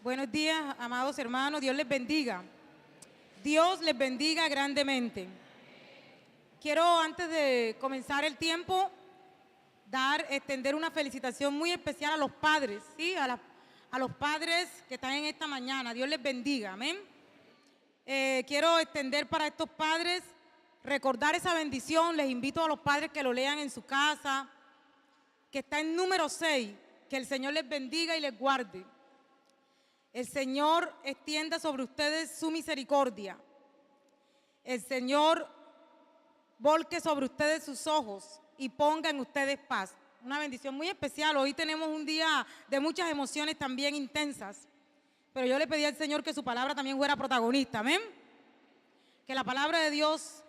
Buenos días, amados hermanos. Dios les bendiga. Dios les bendiga grandemente. Quiero, antes de comenzar el tiempo, extender una felicitación muy especial a los padres, ¿sí? A los padres que están en esta mañana. Dios les bendiga, amén. Quiero extender para estos padres, recordar esa bendición. Les invito a los padres que lo lean en su casa, que está en número 6. Que el Señor les bendiga y les guarde. El Señor extienda sobre ustedes su misericordia. El Señor volque sobre ustedes sus ojos y ponga en ustedes paz. Una bendición muy especial. Hoy tenemos un día de muchas emociones también intensas. Pero yo le pedí al Señor que su palabra también fuera protagonista. Amén. Que la palabra de Dios,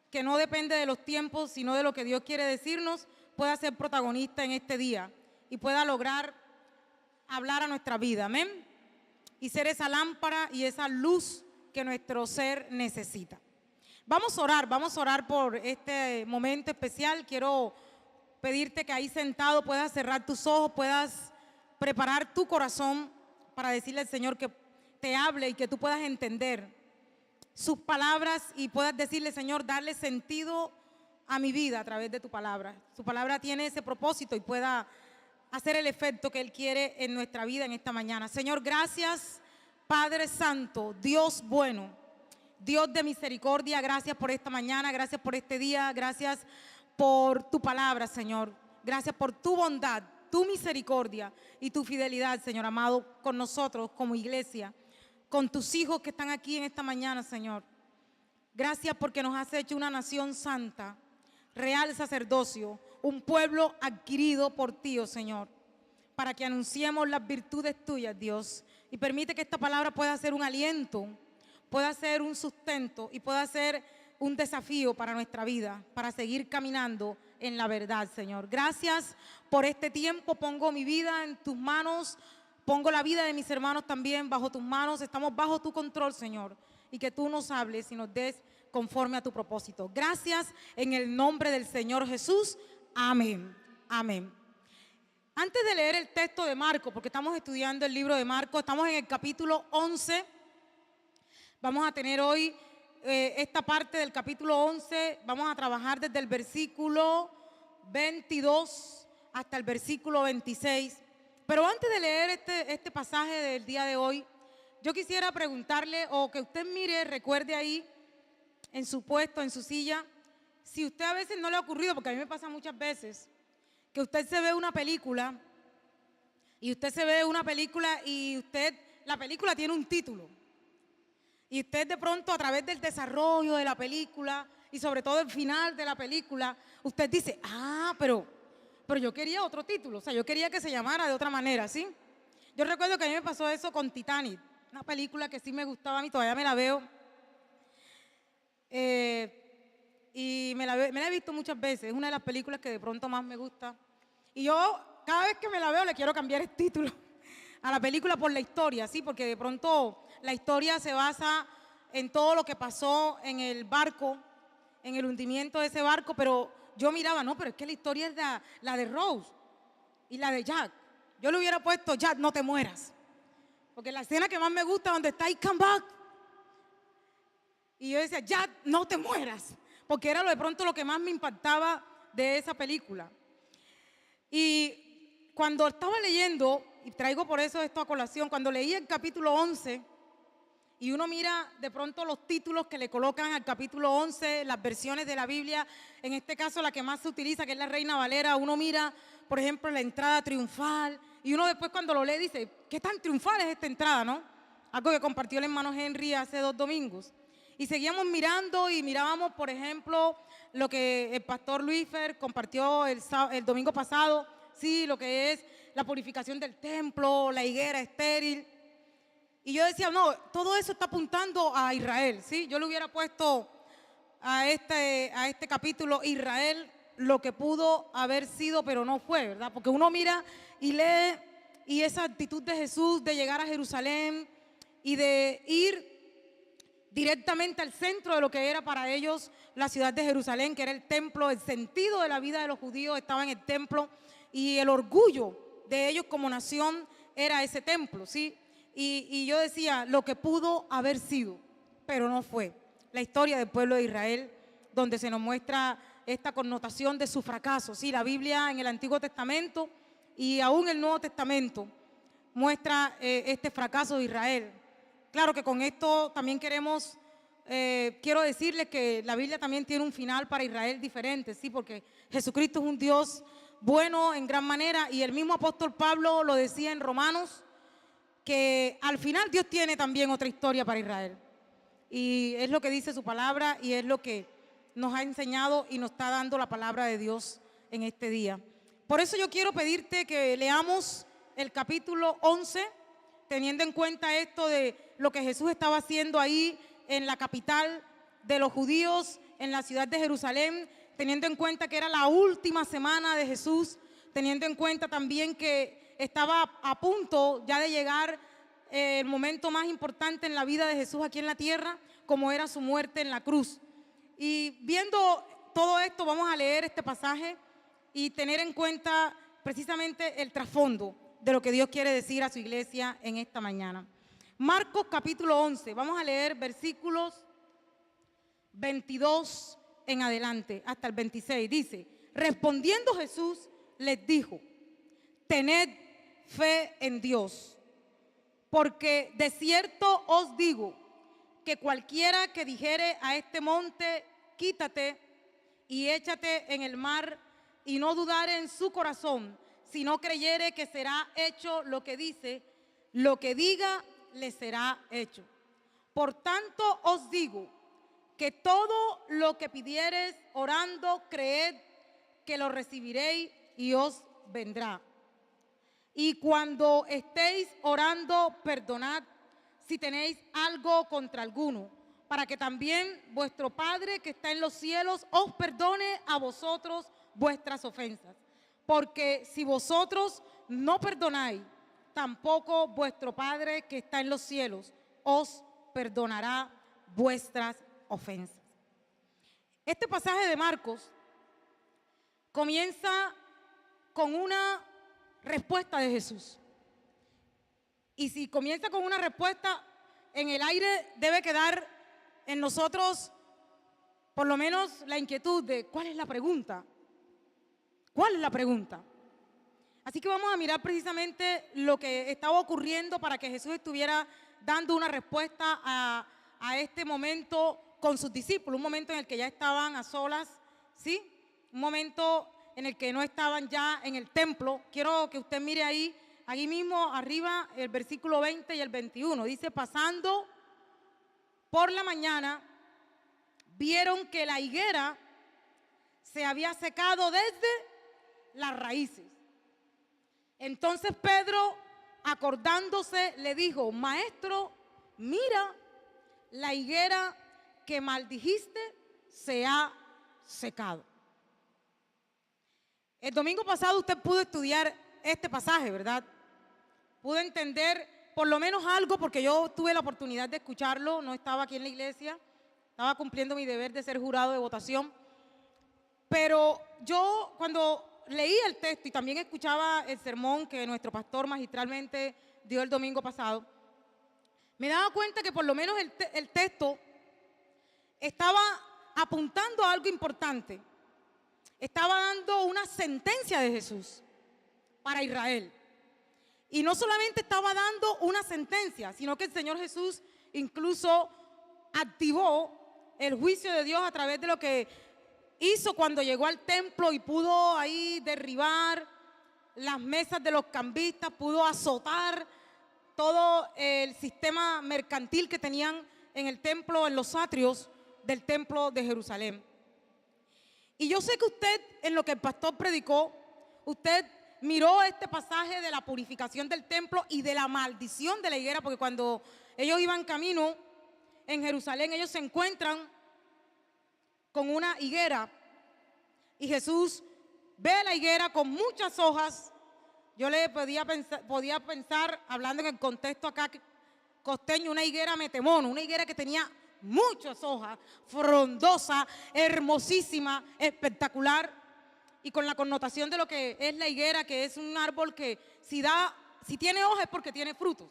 que no depende de los tiempos, sino de lo que Dios quiere decirnos, pueda ser protagonista en este día y pueda lograr hablar a nuestra vida. Amén. Y ser esa lámpara y esa luz que nuestro ser necesita. Vamos a orar por este momento especial. Quiero pedirte que ahí sentado puedas cerrar tus ojos, puedas preparar tu corazón para decirle al Señor que te hable y que tú puedas entender sus palabras y puedas decirle, Señor, darle sentido a mi vida a través de tu palabra. Su palabra tiene ese propósito y pueda hacer el efecto que Él quiere en nuestra vida en esta mañana. Señor, gracias, Padre Santo, Dios bueno, Dios de misericordia, gracias por esta mañana, gracias por este día, gracias por tu palabra, Señor. Gracias por tu bondad, tu misericordia y tu fidelidad, Señor amado, con nosotros como iglesia, con tus hijos que están aquí en esta mañana, Señor. Gracias porque nos has hecho una nación santa, real sacerdocio, un pueblo adquirido por ti, oh Señor, para que anunciemos las virtudes tuyas, Dios. Y permite que esta palabra pueda ser un aliento, pueda ser un sustento y pueda ser un desafío para nuestra vida, para seguir caminando en la verdad, Señor. Gracias por este tiempo. Pongo mi vida en tus manos, pongo la vida de mis hermanos también bajo tus manos. Estamos bajo tu control, Señor, y que tú nos hables y nos des conforme a tu propósito. Gracias en el nombre del Señor Jesús. Amén. Amén. Antes de leer el texto de Marcos, porque estamos estudiando el libro de Marcos, estamos en el capítulo 11. Vamos a tener hoy esta parte del capítulo 11. Vamos a trabajar desde el versículo 22 hasta el versículo 26. Pero antes de leer este pasaje del día de hoy, yo quisiera preguntarle, o que usted mire, recuerde ahí en su puesto, en su silla, si usted a veces no le ha ocurrido, porque a mí me pasa muchas veces, que usted se ve una película y la película tiene un título. Y usted de pronto, a través del desarrollo de la película y sobre todo el final de la película, usted dice, pero yo quería otro título, o sea, yo quería que se llamara de otra manera, ¿sí? Yo recuerdo que a mí me pasó eso con Titanic, una película que sí me gustaba a mí, todavía me la veo. Y me la he visto muchas veces, es una de las películas que de pronto más me gusta. Y yo, cada vez que me la veo, le quiero cambiar el título a la película por la historia, ¿sí? Porque de pronto la historia se basa en todo lo que pasó en el barco, en el hundimiento de ese barco, pero yo miraba, no, pero es que la historia es la de Rose y la de Jack. Yo le hubiera puesto, Jack, no te mueras. Porque la escena que más me gusta, donde está I come back. Y yo decía, Jack, no te mueras. Porque era de pronto lo que más me impactaba de esa película. Y cuando estaba leyendo, y traigo por eso esto a colación, cuando leí el capítulo 11, y uno mira de pronto los títulos que le colocan al capítulo 11, las versiones de la Biblia, en este caso la que más se utiliza, que es la Reina Valera, uno mira, por ejemplo, la entrada triunfal, y uno después cuando lo lee dice, ¿qué tan triunfal es esta entrada, no? Algo que compartió el hermano Henry hace 2 domingos. Y seguíamos mirando y mirábamos, por ejemplo, lo que el pastor Luisfer compartió el domingo pasado, sí, lo que es la purificación del templo, la higuera estéril. Y yo decía, no, todo eso está apuntando a Israel, ¿sí? Yo le hubiera puesto a este capítulo Israel lo que pudo haber sido, pero no fue, ¿verdad? Porque uno mira y lee, y esa actitud de Jesús de llegar a Jerusalén y de ir directamente al centro de lo que era para ellos la ciudad de Jerusalén, que era el templo, el sentido de la vida de los judíos estaba en el templo y el orgullo de ellos como nación era ese templo, ¿sí? y yo decía, lo que pudo haber sido, pero no fue. La historia del pueblo de Israel, donde se nos muestra esta connotación de su fracaso. Sí, la Biblia en el Antiguo Testamento y aún el Nuevo Testamento muestra este fracaso de Israel. Claro que con esto también quiero decirles que la Biblia también tiene un final para Israel diferente, sí, porque Jesucristo es un Dios bueno en gran manera, y el mismo apóstol Pablo lo decía en Romanos, que al final Dios tiene también otra historia para Israel. Y es lo que dice su palabra y es lo que nos ha enseñado y nos está dando la palabra de Dios en este día. Por eso yo quiero pedirte que leamos el capítulo 11, teniendo en cuenta esto de lo que Jesús estaba haciendo ahí en la capital de los judíos, en la ciudad de Jerusalén, teniendo en cuenta que era la última semana de Jesús, teniendo en cuenta también que estaba a punto ya de llegar el momento más importante en la vida de Jesús aquí en la tierra, como era su muerte en la cruz. Y viendo todo esto, vamos a leer este pasaje y tener en cuenta precisamente el trasfondo de lo que Dios quiere decir a su iglesia en esta mañana. Marcos capítulo 11, vamos a leer versículos 22 en adelante hasta el 26. Dice, respondiendo Jesús les dijo, tened fe en Dios, porque de cierto os digo que cualquiera que dijere a este monte, quítate y échate en el mar, y no dudare en su corazón, sino creyere que será hecho lo que dice, lo que diga le será hecho. Por tanto os digo que todo lo que pidiereis orando, creed que lo recibiréis y os vendrá. Y cuando estéis orando, perdonad si tenéis algo contra alguno, para que también vuestro Padre que está en los cielos os perdone a vosotros vuestras ofensas. Porque si vosotros no perdonáis, tampoco vuestro Padre que está en los cielos os perdonará vuestras ofensas. Este pasaje de Marcos comienza con una respuesta de Jesús. Y si comienza con una respuesta, en el aire debe quedar en nosotros por lo menos la inquietud de ¿cuál es la pregunta? ¿Cuál es la pregunta? Así que vamos a mirar precisamente lo que estaba ocurriendo para que Jesús estuviera dando una respuesta a este momento con sus discípulos, un momento en el que ya estaban a solas, ¿sí? Un momento en el que no estaban ya en el templo. Quiero que usted mire ahí mismo arriba, el versículo 20 y el 21. Dice, pasando por la mañana, vieron que la higuera se había secado desde las raíces. Entonces Pedro, acordándose, le dijo, maestro, mira, la higuera que maldijiste se ha secado. El domingo pasado usted pudo estudiar este pasaje, ¿verdad? Pudo entender por lo menos algo, porque yo tuve la oportunidad de escucharlo, no estaba aquí en la iglesia, estaba cumpliendo mi deber de ser jurado de votación. Pero yo cuando leí el texto y también escuchaba el sermón que nuestro pastor magistralmente dio el domingo pasado, me daba cuenta que por lo menos el texto estaba apuntando a algo importante. Estaba dando una sentencia de Jesús para Israel. Y no solamente estaba dando una sentencia, sino que el Señor Jesús incluso activó el juicio de Dios a través de lo que hizo cuando llegó al templo y pudo ahí derribar las mesas de los cambistas, pudo azotar todo el sistema mercantil que tenían en el templo, en los atrios del templo de Jerusalén. Y yo sé que usted, en lo que el pastor predicó, usted miró este pasaje de la purificación del templo y de la maldición de la higuera, porque cuando ellos iban camino en Jerusalén, ellos se encuentran con una higuera y Jesús ve la higuera con muchas hojas. Yo le podía pensar, hablando en el contexto acá costeño, una higuera metemono, una higuera que tenía muchas hojas, frondosa, hermosísima, espectacular, y con la connotación de lo que es la higuera, que es un árbol que si tiene hojas es porque tiene frutos.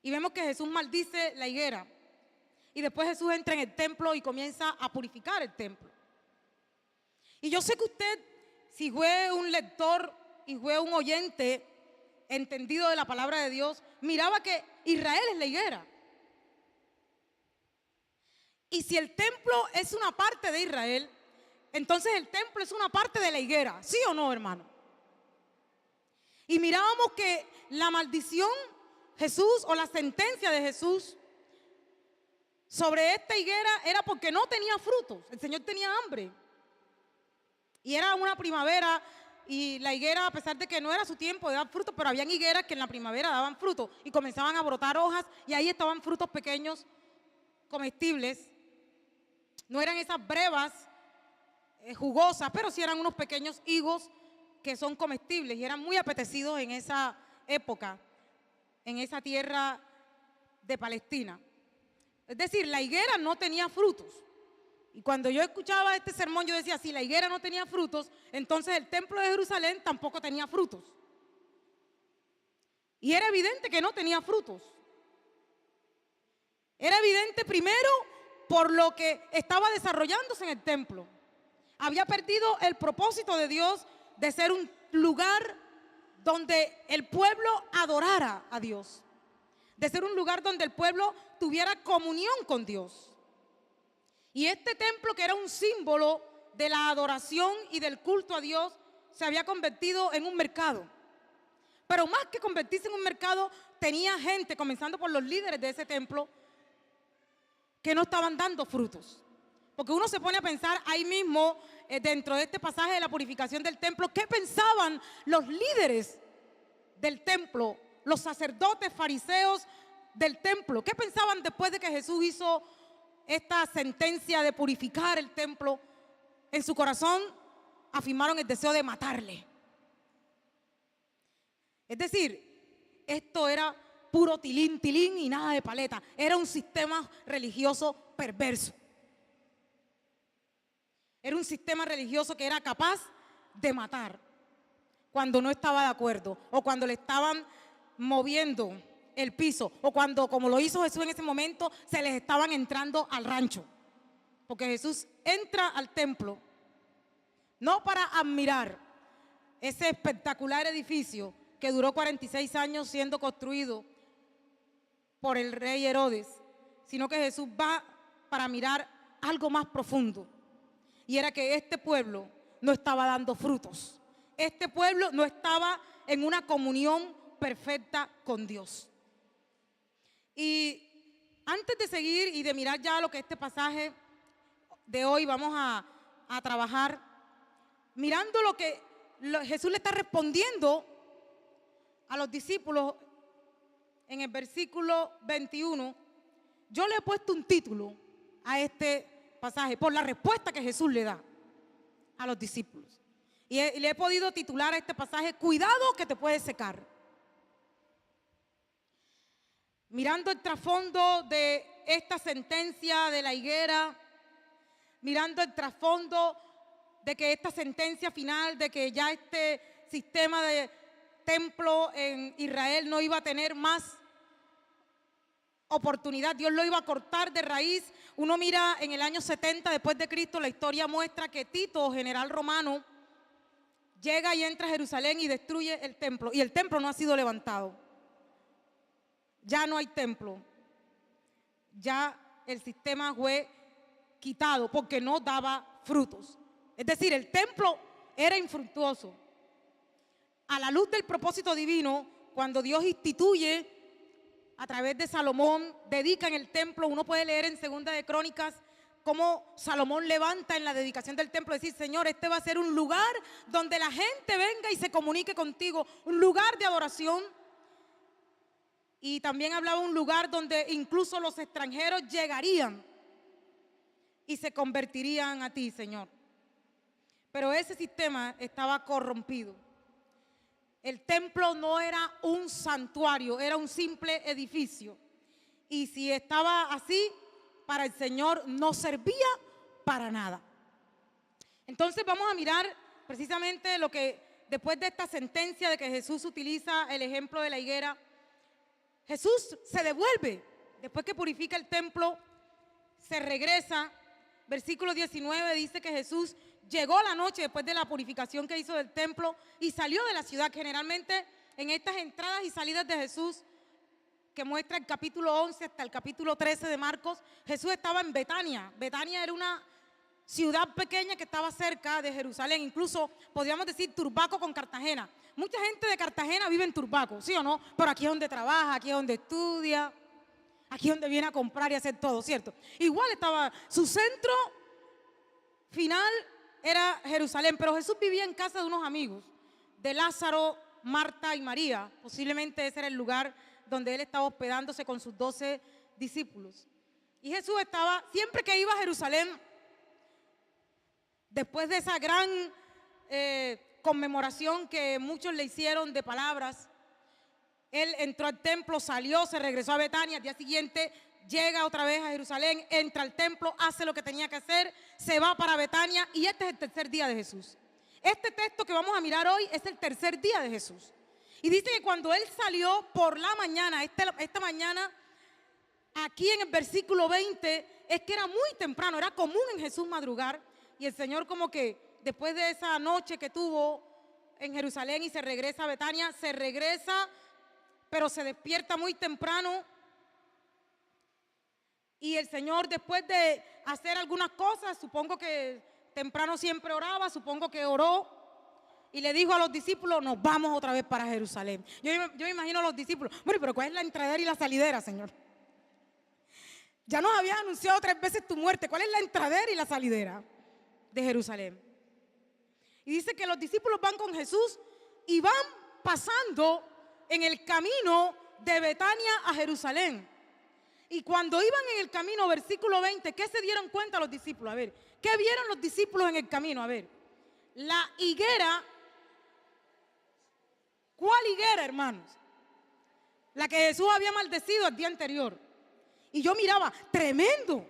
Y vemos que Jesús maldice la higuera. Y después Jesús entra en el templo y comienza a purificar el templo. Y yo sé que usted, si fue un lector y fue un oyente entendido de la palabra de Dios, miraba que Israel es la higuera. Y si el templo es una parte de Israel, entonces el templo es una parte de la higuera, ¿sí o no, hermano? Y mirábamos que la maldición Jesús o la sentencia de Jesús sobre esta higuera era porque no tenía frutos. El Señor tenía hambre. Y era una primavera y la higuera, a pesar de que no era su tiempo de dar frutos, pero habían higueras que en la primavera daban frutos y comenzaban a brotar hojas y ahí estaban frutos pequeños comestibles. No eran esas brevas jugosas, pero sí eran unos pequeños higos que son comestibles y eran muy apetecidos en esa época, en esa tierra de Palestina. Es decir, la higuera no tenía frutos. Y cuando yo escuchaba este sermón, yo decía, si la higuera no tenía frutos, entonces el templo de Jerusalén tampoco tenía frutos. Y era evidente que no tenía frutos. Era evidente primero por lo que estaba desarrollándose en el templo. Había perdido el propósito de Dios de ser un lugar donde el pueblo adorara a Dios, de ser un lugar donde el pueblo tuviera comunión con Dios. Y este templo, que era un símbolo de la adoración y del culto a Dios, se había convertido en un mercado. Pero más que convertirse en un mercado, tenía gente, comenzando por los líderes de ese templo, que no estaban dando frutos. Porque uno se pone a pensar ahí mismo, dentro de este pasaje de la purificación del templo, ¿qué pensaban los líderes del templo, los sacerdotes fariseos del templo? ¿Qué pensaban después de que Jesús hizo esta sentencia de purificar el templo? En su corazón afirmaron el deseo de matarle. Es decir, esto era puro tilín, tilín y nada de paleta. Era un sistema religioso perverso. Era un sistema religioso que era capaz de matar cuando no estaba de acuerdo o cuando le estaban moviendo el piso o cuando, como lo hizo Jesús en ese momento, se les estaban entrando al rancho. Porque Jesús entra al templo no para admirar ese espectacular edificio que duró 46 años siendo construido por el rey Herodes, sino que Jesús va para mirar algo más profundo. Y era que este pueblo no estaba dando frutos. Este pueblo no estaba en una comunión perfecta con Dios. Y antes de seguir y de mirar ya lo que este pasaje de hoy vamos a trabajar, mirando lo que Jesús le está respondiendo a los discípulos en el versículo 21, yo le he puesto un título a este pasaje por la respuesta que Jesús le da a los discípulos. Y le he podido titular a este pasaje, cuidado que te puedes secar. Mirando el trasfondo de esta sentencia de la higuera, mirando el trasfondo de que esta sentencia final, de que ya este sistema de templo en Israel no iba a tener más oportunidad, Dios lo iba a cortar de raíz. Uno mira en el año 70 después de Cristo, la historia muestra que Tito, general romano, llega y entra a Jerusalén y destruye el templo, y el templo no ha sido levantado. Ya no hay templo, ya el sistema fue quitado porque no daba frutos. Es decir, el templo era infructuoso. A la luz del propósito divino, cuando Dios instituye a través de Salomón, dedica en el templo, uno puede leer en Segunda de Crónicas cómo Salomón levanta en la dedicación del templo, decir, Señor, este va a ser un lugar donde la gente venga y se comunique contigo, un lugar de adoración. Y también hablaba de un lugar donde incluso los extranjeros llegarían y se convertirían a ti, Señor. Pero ese sistema estaba corrompido. El templo no era un santuario, era un simple edificio. Y si estaba así, para el Señor no servía para nada. Entonces vamos a mirar precisamente lo que después de esta sentencia de que Jesús utiliza el ejemplo de la higuera, Jesús se devuelve, después que purifica el templo, se regresa. Versículo 19 dice que Jesús llegó la noche después de la purificación que hizo del templo y salió de la ciudad. Generalmente en estas entradas y salidas de Jesús, que muestra el capítulo 11 hasta el capítulo 13 de Marcos, Jesús estaba en Betania. Betania era una ciudad pequeña que estaba cerca de Jerusalén, incluso podríamos decir Turbaco con Cartagena. Mucha gente de Cartagena vive en Turbaco, ¿sí o no? Pero aquí es donde trabaja, aquí es donde estudia, aquí es donde viene a comprar y hacer todo, ¿cierto? Igual estaba, su centro final era Jerusalén, pero Jesús vivía en casa de unos amigos, de Lázaro, Marta y María. Posiblemente ese era el lugar donde él estaba hospedándose con sus 12 discípulos. Y Jesús estaba, siempre que iba a Jerusalén, después de esa gran conmemoración que muchos le hicieron de palabras, él entró al templo, salió, se regresó a Betania. Al día siguiente llega otra vez a Jerusalén, entra al templo, hace lo que tenía que hacer, se va para Betania, y este es el tercer día de Jesús. Este texto que vamos a mirar hoy es el tercer día de Jesús. Y dice que cuando él salió por la mañana, esta mañana, aquí en el versículo 20, es que era muy temprano, era común en Jesús madrugar, y el Señor como que después de esa noche que tuvo en Jerusalén y se regresa a Betania, se regresa, pero se despierta muy temprano. Y el Señor, después de hacer algunas cosas, supongo que temprano siempre oraba, supongo que oró y le dijo a los discípulos: nos vamos otra vez para Jerusalén. Yo me imagino a los discípulos: bueno, pero ¿cuál es la entradera y la salidera, Señor? Ya nos habías anunciado 3 veces tu muerte. ¿Cuál es la entradera y la salidera de Jerusalén? Y dice que los discípulos van con Jesús y van pasando en el camino de Betania a Jerusalén. Y cuando iban en el camino, versículo 20, ¿qué se dieron cuenta los discípulos? A ver, ¿qué vieron los discípulos en el camino? A ver, la higuera. ¿Cuál higuera, hermanos? La que Jesús había maldecido el día anterior. Y yo miraba, tremendo.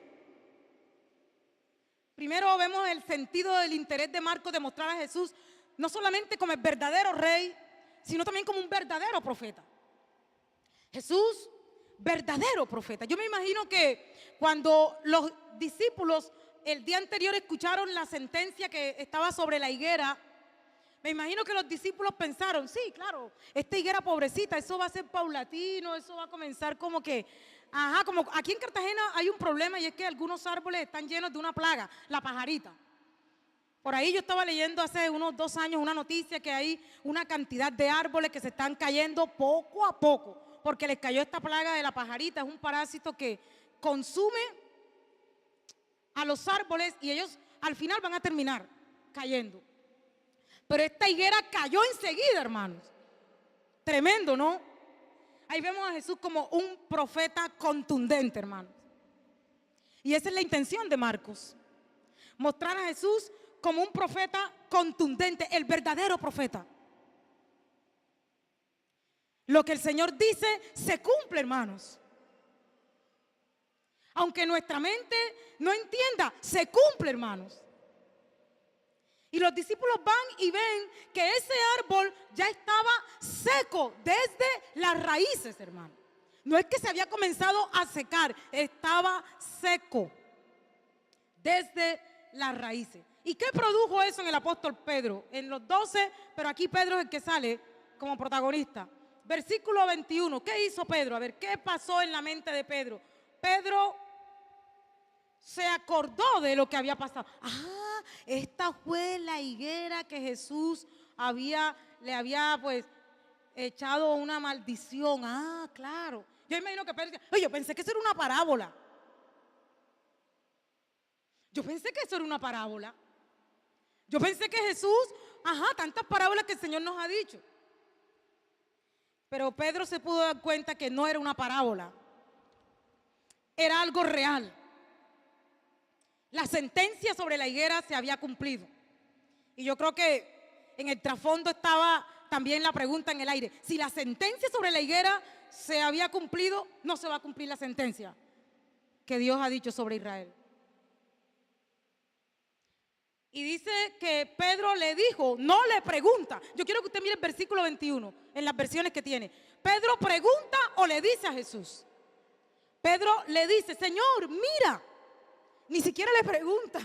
Primero vemos el sentido del interés de Marcos de mostrar a Jesús no solamente como el verdadero rey, sino también como un verdadero profeta. Jesús, verdadero profeta. Yo me imagino que cuando los discípulos el día anterior escucharon la sentencia que estaba sobre la higuera, me imagino que los discípulos pensaron: sí, claro, esta higuera pobrecita, eso va a ser paulatino, eso va a comenzar como que, como aquí en Cartagena hay un problema, y es que algunos árboles están llenos de una plaga, la pajarita. Por ahí yo estaba leyendo hace unos 2 años una noticia que hay una cantidad de árboles que se están cayendo poco a poco, porque les cayó esta plaga de la pajarita. Es un parásito que consume a los árboles y ellos al final van a terminar cayendo. Pero esta higuera cayó enseguida, hermanos. Tremendo, ¿no? Ahí vemos a Jesús como un profeta contundente, hermanos. Y esa es la intención de Marcos: mostrar a Jesús como un profeta contundente, el verdadero profeta. Lo que el Señor dice se cumple, hermanos. Aunque nuestra mente no entienda, se cumple, hermanos. Y los discípulos van y ven que ese árbol ya estaba seco desde las raíces, hermano. No es que se había comenzado a secar, estaba seco desde las raíces. ¿Y qué produjo eso en el apóstol Pedro? En los 12, pero aquí Pedro es el que sale como protagonista. Versículo 21, ¿qué hizo Pedro? A ver, ¿qué pasó en la mente de Pedro? Pedro se acordó de lo que había pasado. Esta fue la higuera que Jesús le había pues echado una maldición. Claro. Yo imagino que Pedro decía: oye, yo pensé que eso era una parábola. Yo pensé que eso era una parábola. Yo pensé que Jesús, tantas parábolas que el Señor nos ha dicho. Pero Pedro se pudo dar cuenta que no era una parábola. Era algo real. La sentencia sobre la higuera se había cumplido. Y yo creo que en el trasfondo estaba también la pregunta en el aire: si la sentencia sobre la higuera se había cumplido, no se va a cumplir la sentencia que Dios ha dicho sobre Israel. Y dice que Pedro le dijo, no le pregunta. Yo quiero que usted mire el versículo 21 en las versiones que tiene. Pedro pregunta o le dice a Jesús. Pedro le dice, Señor, mira. Ni siquiera le pregunta,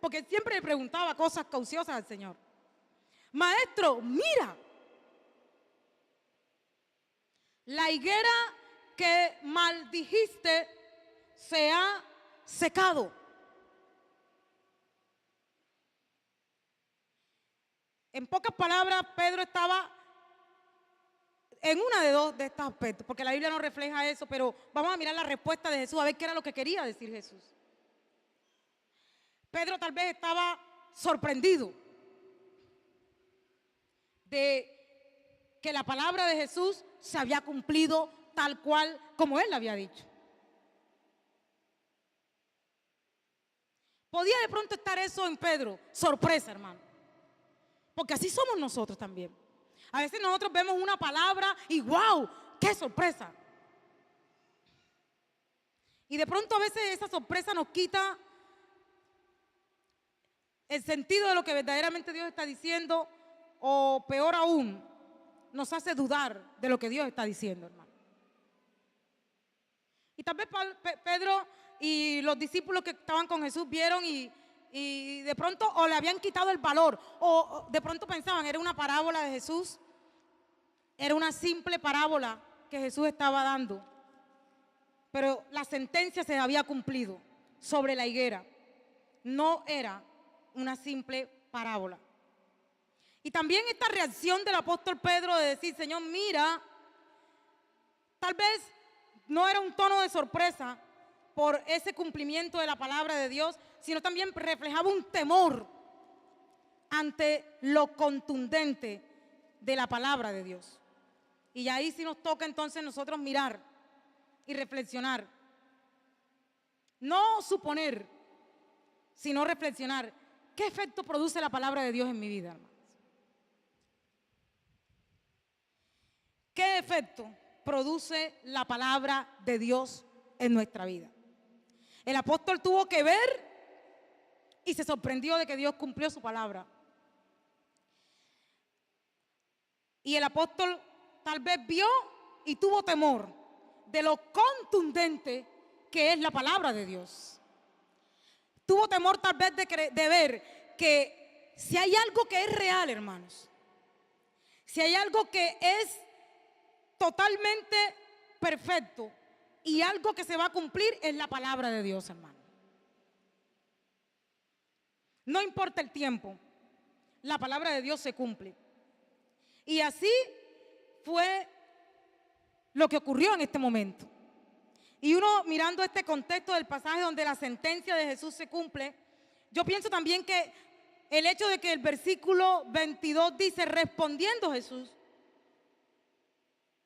porque él siempre le preguntaba cosas cauciosas al Señor. Maestro, mira. La higuera que maldijiste se ha secado. En pocas palabras, Pedro estaba en una de dos de estos aspectos, porque la Biblia no refleja eso, pero vamos a mirar la respuesta de Jesús, a ver qué era lo que quería decir Jesús. Pedro tal vez estaba sorprendido de que la palabra de Jesús se había cumplido tal cual como él la había dicho. Podía de pronto estar eso en Pedro, sorpresa, hermano, porque así somos nosotros también. A veces nosotros vemos una palabra y ¡wow! ¡Qué sorpresa! Y de pronto a veces esa sorpresa nos quita el sentido de lo que verdaderamente Dios está diciendo, o peor aún, nos hace dudar de lo que Dios está diciendo, hermano. Y tal vez Pedro y los discípulos que estaban con Jesús vieron y de pronto o le habían quitado el valor, o de pronto pensaban, era una parábola de Jesús, era una simple parábola que Jesús estaba dando, pero la sentencia se había cumplido sobre la higuera, no era una simple parábola. Y también esta reacción del apóstol Pedro de decir, Señor, mira, tal vez no era un tono de sorpresa por ese cumplimiento de la palabra de Dios, sino también reflejaba un temor ante lo contundente de la palabra de Dios. Y ahí sí nos toca entonces nosotros mirar y reflexionar. No suponer, sino reflexionar. ¿Qué efecto produce la palabra de Dios en mi vida, hermanos? ¿Qué efecto produce la palabra de Dios en nuestra vida? El apóstol tuvo que ver y se sorprendió de que Dios cumplió su palabra. Y el apóstol tal vez vio y tuvo temor de lo contundente que es la palabra de Dios. Tuvo temor tal vez de ver que si hay algo que es real, hermanos, si hay algo que es totalmente perfecto y algo que se va a cumplir, es la palabra de Dios, hermano. No importa el tiempo, la palabra de Dios se cumple. Y así fue lo que ocurrió en este momento. Y uno mirando este contexto del pasaje donde la sentencia de Jesús se cumple, yo pienso también que el hecho de que el versículo 22 dice, respondiendo Jesús,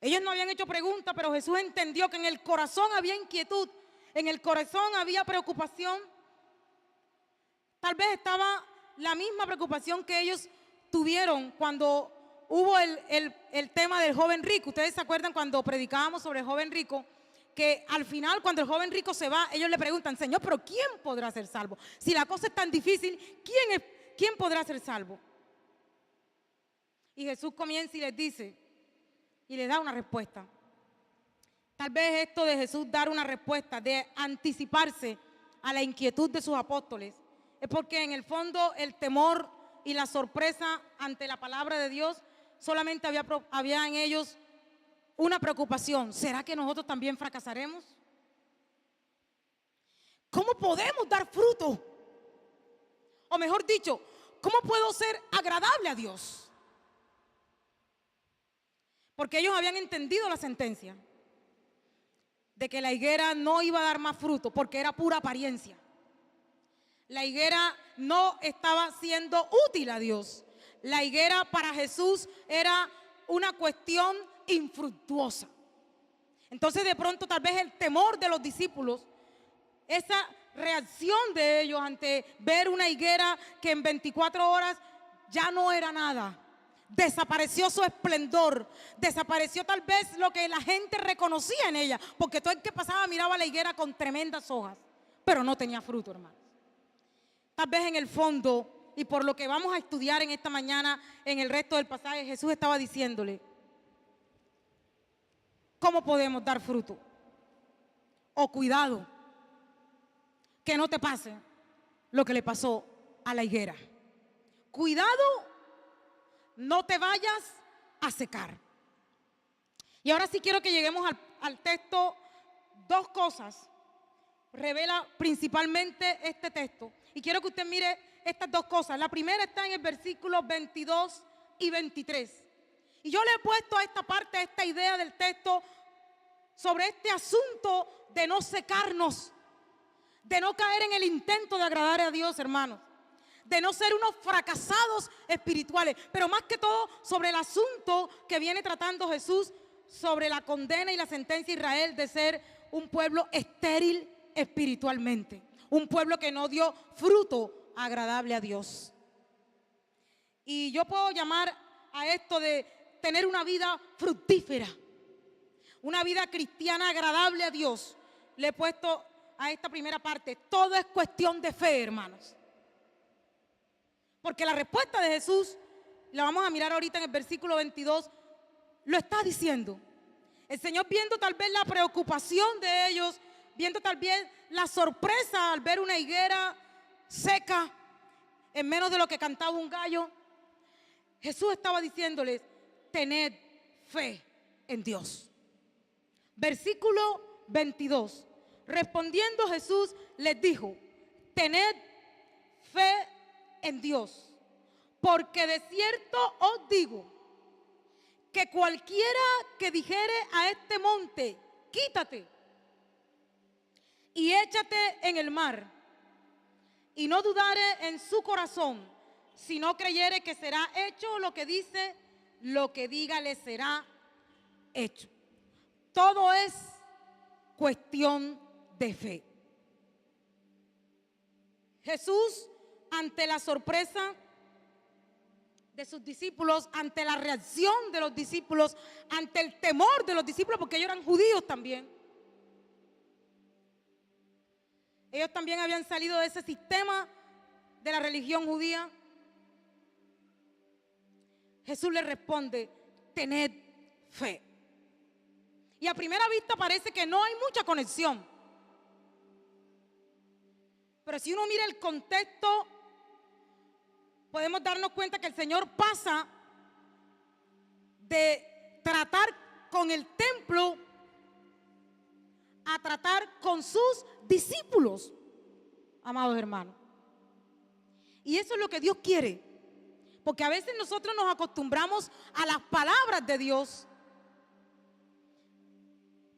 ellos no habían hecho preguntas, pero Jesús entendió que en el corazón había inquietud, en el corazón había preocupación. Tal vez estaba la misma preocupación que ellos tuvieron cuando hubo el tema del joven rico. Ustedes se acuerdan cuando predicábamos sobre el joven rico, que al final cuando el joven rico se va, ellos le preguntan, Señor, pero ¿quién podrá ser salvo? Si la cosa es tan difícil, ¿quién podrá ser salvo? Y Jesús comienza y les dice, y les da una respuesta. Tal vez esto de Jesús dar una respuesta, de anticiparse a la inquietud de sus apóstoles, es porque en el fondo el temor y la sorpresa ante la palabra de Dios solamente había en ellos una preocupación. ¿Será que nosotros también fracasaremos? ¿Cómo podemos dar fruto? O mejor dicho, ¿cómo puedo ser agradable a Dios? Porque ellos habían entendido la sentencia de que la higuera no iba a dar más fruto porque era pura apariencia. La higuera no estaba siendo útil a Dios. La higuera para Jesús era una cuestión infructuosa. Entonces de pronto tal vez el temor de los discípulos, esa reacción de ellos ante ver una higuera que en 24 horas ya no era nada, desapareció su esplendor, desapareció tal vez lo que la gente reconocía en ella, porque todo el que pasaba miraba la higuera con tremendas hojas, pero no tenía fruto, hermanos. Tal vez en el fondo y por lo que vamos a estudiar en esta mañana en el resto del pasaje, Jesús estaba diciéndole, ¿cómo podemos dar fruto? O cuidado, que no te pase lo que le pasó a la higuera. Cuidado, no te vayas a secar. Y ahora sí quiero que lleguemos al texto. Dos cosas revela principalmente este texto. Y quiero que usted mire estas dos cosas. La primera está en el versículo 22 y 23. Y yo le he puesto a esta parte, esta idea del texto, sobre este asunto de no secarnos, de no caer en el intento de agradar a Dios, hermanos, de no ser unos fracasados espirituales, pero más que todo sobre el asunto que viene tratando Jesús, sobre la condena y la sentencia de Israel de ser un pueblo estéril espiritualmente, un pueblo que no dio fruto agradable a Dios. Y yo puedo llamar a esto de tener una vida fructífera, una vida cristiana agradable a Dios. Le he puesto a esta primera parte, todo es cuestión de fe, hermanos. Porque la respuesta de Jesús, la vamos a mirar ahorita en el versículo 22, lo está diciendo. El Señor, viendo tal vez la preocupación de ellos, viendo tal vez la sorpresa al ver una higuera seca en menos de lo que cantaba un gallo, Jesús estaba diciéndoles, tened fe en Dios. Versículo 22. Respondiendo Jesús les dijo, tened fe en Dios, porque de cierto os digo que cualquiera que dijere a este monte, quítate y échate en el mar, y no dudare en su corazón, sino creyere que será hecho lo que dice, lo que diga le será hecho. Todo es cuestión de fe. Jesús, ante la sorpresa de sus discípulos, ante la reacción de los discípulos, ante el temor de los discípulos, porque ellos eran judíos también. Ellos también habían salido de ese sistema de la religión judía. Jesús les responde, tened fe. Y a primera vista parece que no hay mucha conexión. Pero si uno mira el contexto, podemos darnos cuenta que el Señor pasa de tratar con el templo a tratar con sus discípulos, amados hermanos. Y eso es lo que Dios quiere, porque a veces nosotros nos acostumbramos a las palabras de Dios,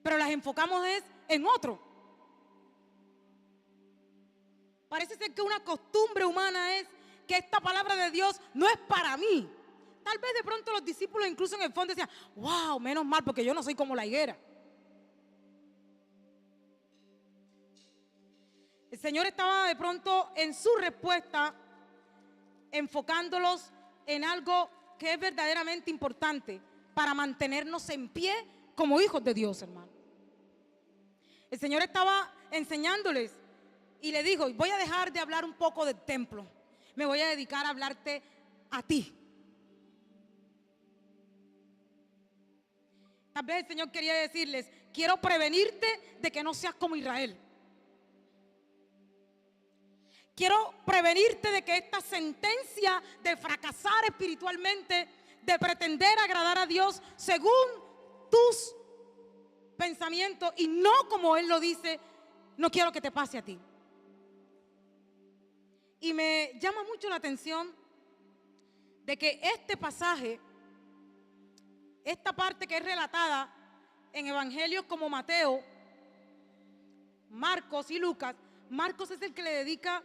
pero las enfocamos en otro. Parece ser que una costumbre humana es que esta palabra de Dios no es para mí. Tal vez de pronto los discípulos incluso en el fondo decían, wow, menos mal porque yo no soy como la higuera. El Señor estaba de pronto en su respuesta enfocándolos en algo que es verdaderamente importante para mantenernos en pie como hijos de Dios, hermano. El Señor estaba enseñándoles y le dijo, voy a dejar de hablar un poco del templo, me voy a dedicar a hablarte a ti. Tal vez el Señor quería decirles, quiero prevenirte de que no seas como Israel. Quiero prevenirte de que esta sentencia de fracasar espiritualmente, de pretender agradar a Dios según tus pensamientos y no como Él lo dice, no quiero que te pase a ti. Y me llama mucho la atención de que este pasaje, esta parte que es relatada en evangelios como Mateo, Marcos y Lucas, Marcos es el que le dedica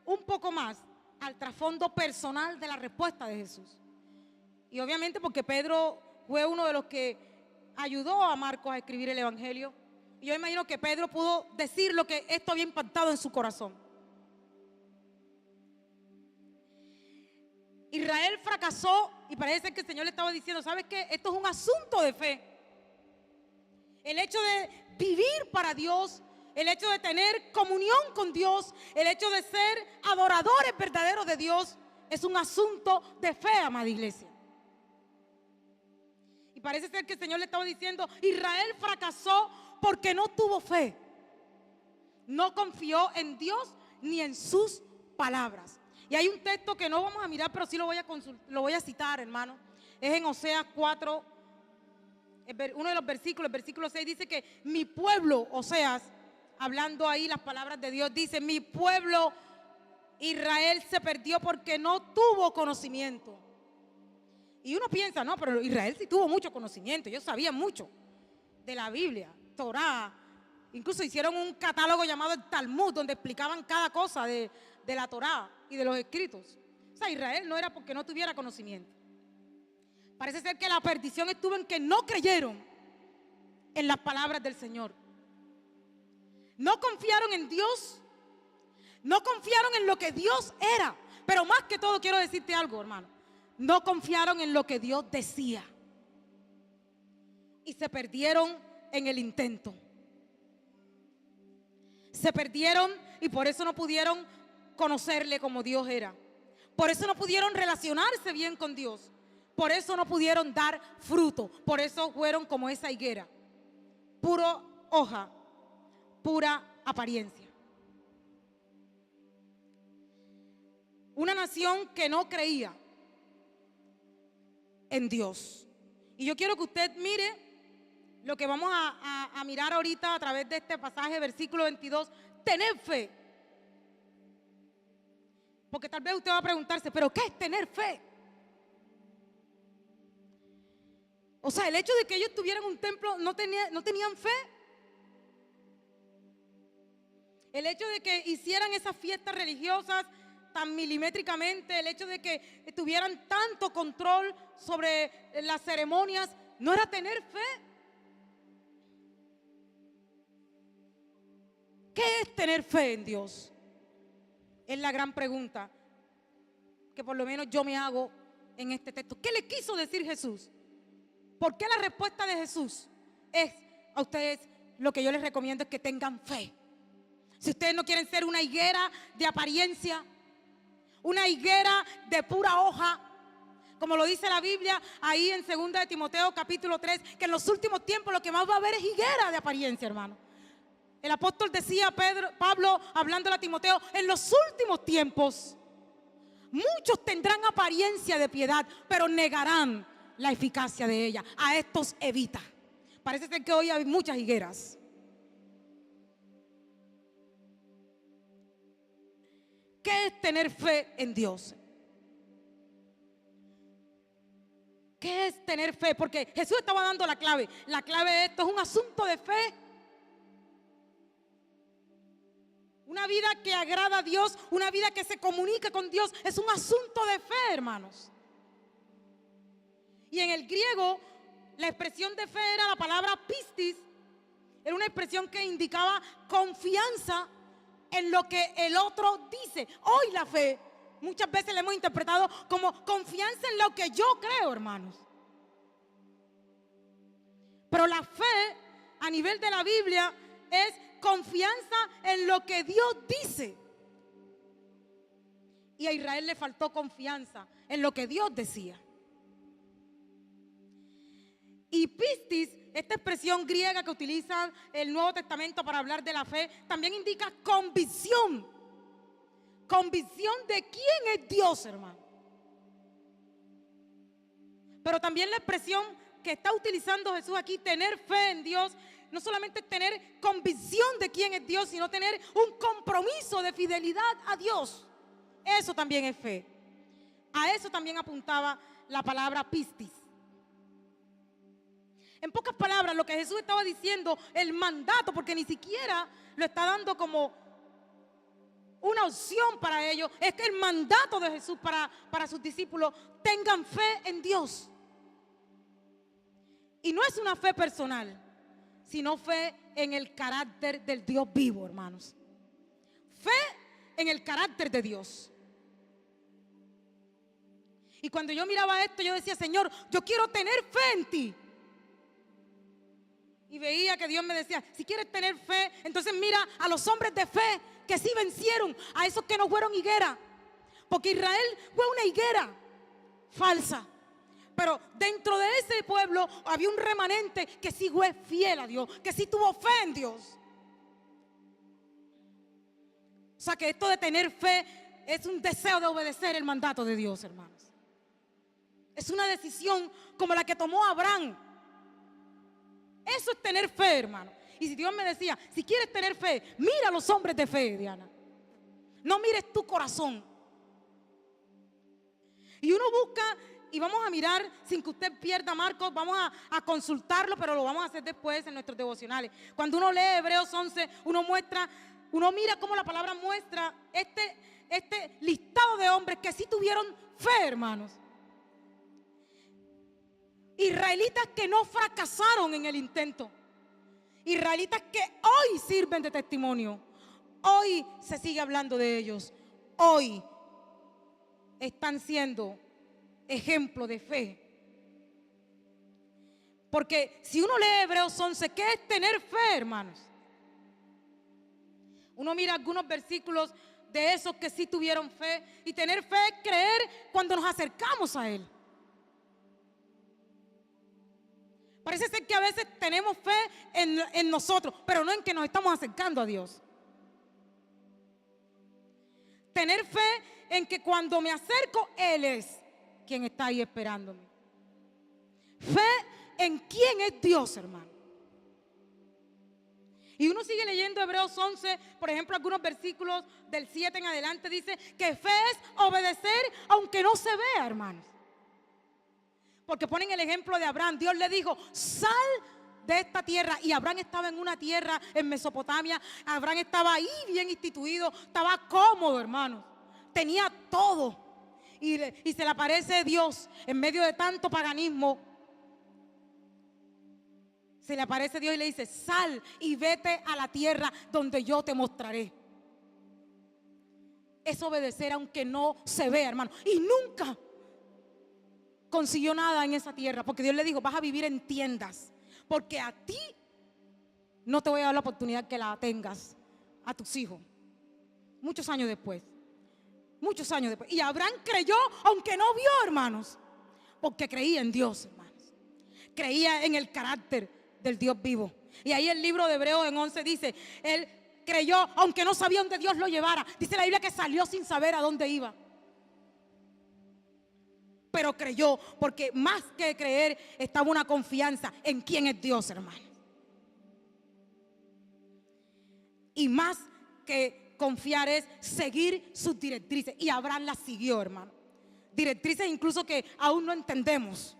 un poco más al trasfondo personal de la respuesta de Jesús. Y obviamente porque Pedro fue uno de los que ayudó a Marcos a escribir el evangelio. Y yo imagino que Pedro pudo decir lo que esto había impactado en su corazón. Israel fracasó y parece que el Señor le estaba diciendo, ¿sabes qué? Esto es un asunto de fe. El hecho de vivir para Dios, el hecho de tener comunión con Dios, el hecho de ser adoradores verdaderos de Dios, es un asunto de fe, amada iglesia. Y parece ser que el Señor le estaba diciendo: Israel fracasó porque no tuvo fe. No confió en Dios ni en sus palabras. Y hay un texto que no vamos a mirar, pero sí lo voy a citar, hermano. Es en Oseas 4, uno de los versículos, el versículo 6 dice que mi pueblo, Oseas, hablando ahí las palabras de Dios, dice: mi pueblo Israel se perdió porque no tuvo conocimiento. Y uno piensa, no, pero Israel sí tuvo mucho conocimiento, ellos sabían mucho de la Biblia, Torá. Incluso hicieron un catálogo llamado el Talmud, donde explicaban cada cosa de la Torá y de los escritos. O sea, Israel no era porque no tuviera conocimiento. Parece ser que la perdición estuvo en que no creyeron en las palabras del Señor. No confiaron en Dios, no confiaron en lo que Dios era. Pero más que todo quiero decirte algo, hermano: no confiaron en lo que Dios decía. Y se perdieron en el intento. Se perdieron y por eso no pudieron conocerle como Dios era. Por eso no pudieron relacionarse bien con Dios. Por eso no pudieron dar fruto. Por eso fueron como esa higuera: puro hoja, pura apariencia. Una nación que no creía en Dios. Y yo quiero que usted mire lo que vamos a mirar ahorita a través de este pasaje, versículo 22. Tener fe. Porque tal vez usted va a preguntarse: ¿pero qué es tener fe? O sea, el hecho de que ellos tuvieran un templo, no tenían fe. El hecho de que hicieran esas fiestas religiosas tan milimétricamente, el hecho de que tuvieran tanto control sobre las ceremonias, ¿no era tener fe? ¿Qué es tener fe en Dios? Es la gran pregunta que por lo menos yo me hago en este texto. ¿Qué le quiso decir Jesús? ¿Por qué la respuesta de Jesús es a ustedes? Lo que yo les recomiendo es que tengan fe. Si ustedes no quieren ser una higuera de apariencia, una higuera de pura hoja, como lo dice la Biblia ahí en 2 de Timoteo capítulo 3, que en los últimos tiempos lo que más va a haber es higuera de apariencia, hermano. El apóstol decía, Pablo, hablando a Timoteo: en los últimos tiempos muchos tendrán apariencia de piedad, pero negarán la eficacia de ella. A estos evita. Parece ser que hoy hay muchas higueras. ¿Qué es tener fe en Dios? ¿Qué es tener fe? Porque Jesús estaba dando la clave. La clave de esto es un asunto de fe. Una vida que agrada a Dios, una vida que se comunica con Dios, es un asunto de fe, hermanos. Y en el griego, la expresión de fe era la palabra pistis. Era una expresión que indicaba confianza en lo que el otro dice. Hoy la fe muchas veces la hemos interpretado como confianza en lo que yo creo, hermanos. Pero la fe a nivel de la Biblia es confianza en lo que Dios dice. Y a Israel le faltó confianza en lo que Dios decía. Y pistis, esta expresión griega que utiliza el Nuevo Testamento para hablar de la fe, también indica convicción. Convicción de quién es Dios, hermano. Pero también la expresión que está utilizando Jesús aquí, tener fe en Dios, no solamente tener convicción de quién es Dios, sino tener un compromiso de fidelidad a Dios. Eso también es fe. A eso también apuntaba la palabra pistis. En pocas palabras, lo que Jesús estaba diciendo, el mandato, porque ni siquiera lo está dando como una opción para ellos, es que el mandato de Jesús para sus discípulos: tengan fe en Dios. Y no es una fe personal, sino fe en el carácter del Dios vivo, hermanos. Fe en el carácter de Dios. Y cuando yo miraba esto, yo decía: Señor, yo quiero tener fe en ti. Y veía que Dios me decía: si quieres tener fe, entonces mira a los hombres de fe que sí vencieron, a esos que no fueron higuera. Porque Israel fue una higuera falsa. Pero dentro de ese pueblo había un remanente que sí fue fiel a Dios, que sí tuvo fe en Dios. O sea que esto de tener fe es un deseo de obedecer el mandato de Dios, hermanos. Es una decisión como la que tomó Abraham. Eso es tener fe, hermano. Y si Dios me decía, si quieres tener fe, mira a los hombres de fe, Diana. No mires tu corazón. Y uno busca, y vamos a mirar, sin que usted pierda Marcos, vamos a consultarlo, pero lo vamos a hacer después en nuestros devocionales. Cuando uno lee Hebreos 11, uno mira cómo la palabra muestra este listado de hombres que sí tuvieron fe, hermanos. Israelitas que no fracasaron en el intento. Israelitas que hoy sirven de testimonio. Hoy se sigue hablando de ellos. Hoy están siendo ejemplo de fe. Porque si uno lee Hebreos 11, ¿qué es tener fe, hermanos? Uno mira algunos versículos de esos que sí tuvieron fe. Y tener fe es creer cuando nos acercamos a Él. Parece ser que a veces tenemos fe en nosotros, pero no en que nos estamos acercando a Dios. Tener fe en que cuando me acerco, Él es quien está ahí esperándome. Fe en quién es Dios, hermano. Y uno sigue leyendo Hebreos 11, por ejemplo, algunos versículos del 7 en adelante, dice que fe es obedecer aunque no se vea, hermanos. Porque ponen el ejemplo de Abraham. Dios le dijo, sal de esta tierra. Y Abraham estaba en una tierra en Mesopotamia. Abraham estaba ahí bien instituido. Estaba cómodo, hermanos. Tenía todo. Y se le aparece Dios en medio de tanto paganismo. Se le aparece Dios y le dice, sal y vete a la tierra donde yo te mostraré. Es obedecer aunque no se vea, hermano. Y nunca consiguió nada en esa tierra, porque Dios le dijo, vas a vivir en tiendas, porque a ti no te voy a dar la oportunidad que la tengas a tus hijos. Muchos años después. Y Abraham creyó, aunque no vio, hermanos, porque creía en Dios, hermanos. Creía en el carácter del Dios vivo. Y ahí el libro de Hebreos en 11 dice, él creyó, aunque no sabía dónde Dios lo llevara. Dice la Biblia que salió sin saber a dónde iba. Pero creyó, porque más que creer estaba una confianza en quién es Dios, hermano. Y más que confiar es seguir sus directrices. Y Abraham las siguió, hermano. Directrices incluso que aún no entendemos.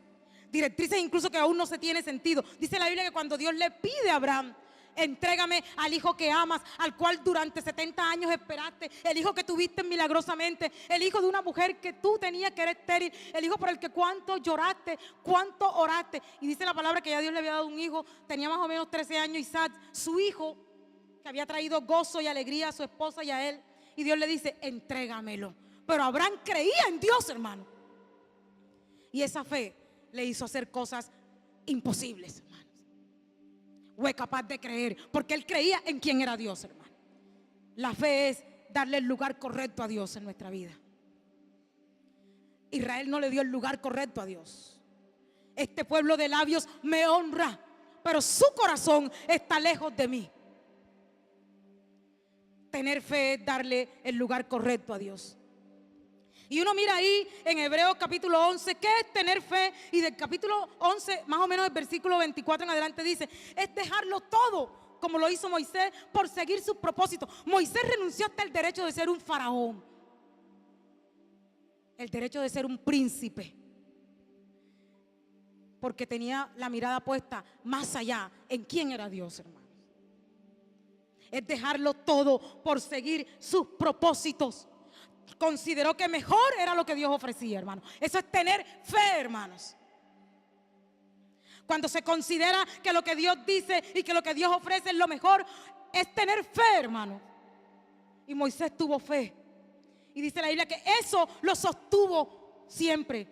Directrices incluso que aún no se tiene sentido. Dice la Biblia que cuando Dios le pide a Abraham, entrégame al hijo que amas, al cual durante 70 años esperaste, el hijo que tuviste milagrosamente, el hijo de una mujer que tú tenías que era estéril, el hijo por el que cuánto lloraste, cuánto oraste. Y dice la palabra que ya Dios le había dado un hijo, tenía más o menos 13 años, Isaac, su hijo, que había traído gozo y alegría a su esposa y a él. Y Dios le dice, entrégamelo. Pero Abraham creía en Dios, hermano. Y esa fe le hizo hacer cosas imposibles, hermanos. Fue capaz de creer, porque él creía en quién era Dios, hermano. La fe es darle el lugar correcto a Dios en nuestra vida. Israel no le dio el lugar correcto a Dios. Este pueblo de labios me honra, pero su corazón está lejos de mí. Tener fe es darle el lugar correcto a Dios. Y uno mira ahí en Hebreos capítulo 11, ¿qué es tener fe? Y del capítulo 11, más o menos del versículo 24 en adelante dice, es dejarlo todo, como lo hizo Moisés, por seguir sus propósitos. Moisés renunció hasta el derecho de ser un faraón, el derecho de ser un príncipe, porque tenía la mirada puesta más allá en quién era Dios, hermanos. Es dejarlo todo por seguir sus propósitos. Consideró que mejor era lo que Dios ofrecía, hermano. Eso es tener fe, hermanos. Cuando se considera que lo que Dios dice y que lo que Dios ofrece es lo mejor, es tener fe, hermano. Y Moisés tuvo fe. Y dice la Biblia que eso lo sostuvo siempre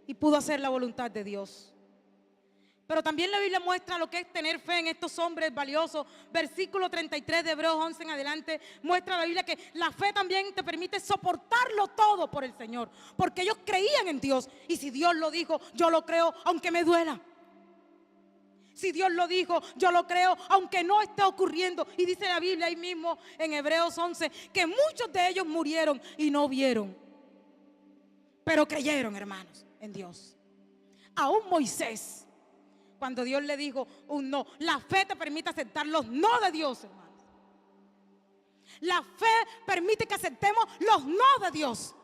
y pudo hacer la voluntad de Dios. Pero también la Biblia muestra lo que es tener fe en estos hombres valiosos. Versículo 33 de Hebreos 11 en adelante muestra la Biblia que la fe también te permite soportarlo todo por el Señor. Porque ellos creían en Dios. Y si Dios lo dijo, yo lo creo aunque me duela. Si Dios lo dijo, yo lo creo aunque no esté ocurriendo. Y dice la Biblia ahí mismo en Hebreos 11 que muchos de ellos murieron y no vieron. Pero creyeron, hermanos, en Dios. Aún Moisés, cuando Dios le dijo un no, la fe te permite aceptar los no de Dios, hermanos. La fe permite que aceptemos los no de Dios.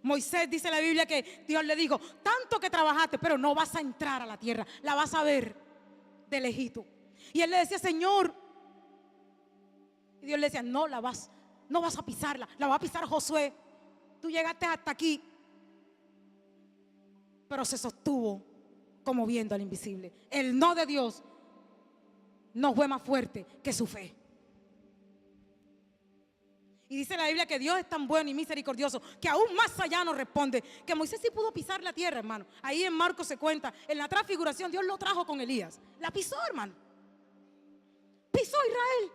Moisés, dice la Biblia, que Dios le dijo, tanto que trabajaste, pero no vas a entrar a la tierra, la vas a ver de lejito. Y él le decía, Señor, y Dios le decía, no vas a pisarla, la va a pisar Josué. Tú llegaste hasta aquí. Pero se sostuvo como viendo al invisible. El no de Dios no fue más fuerte que su fe. Y dice la Biblia que Dios es tan bueno y misericordioso que aún más allá nos responde. Que Moisés sí pudo pisar la tierra, hermano. Ahí en Marcos se cuenta, en la transfiguración Dios lo trajo con Elías. La pisó, hermano. Pisó Israel.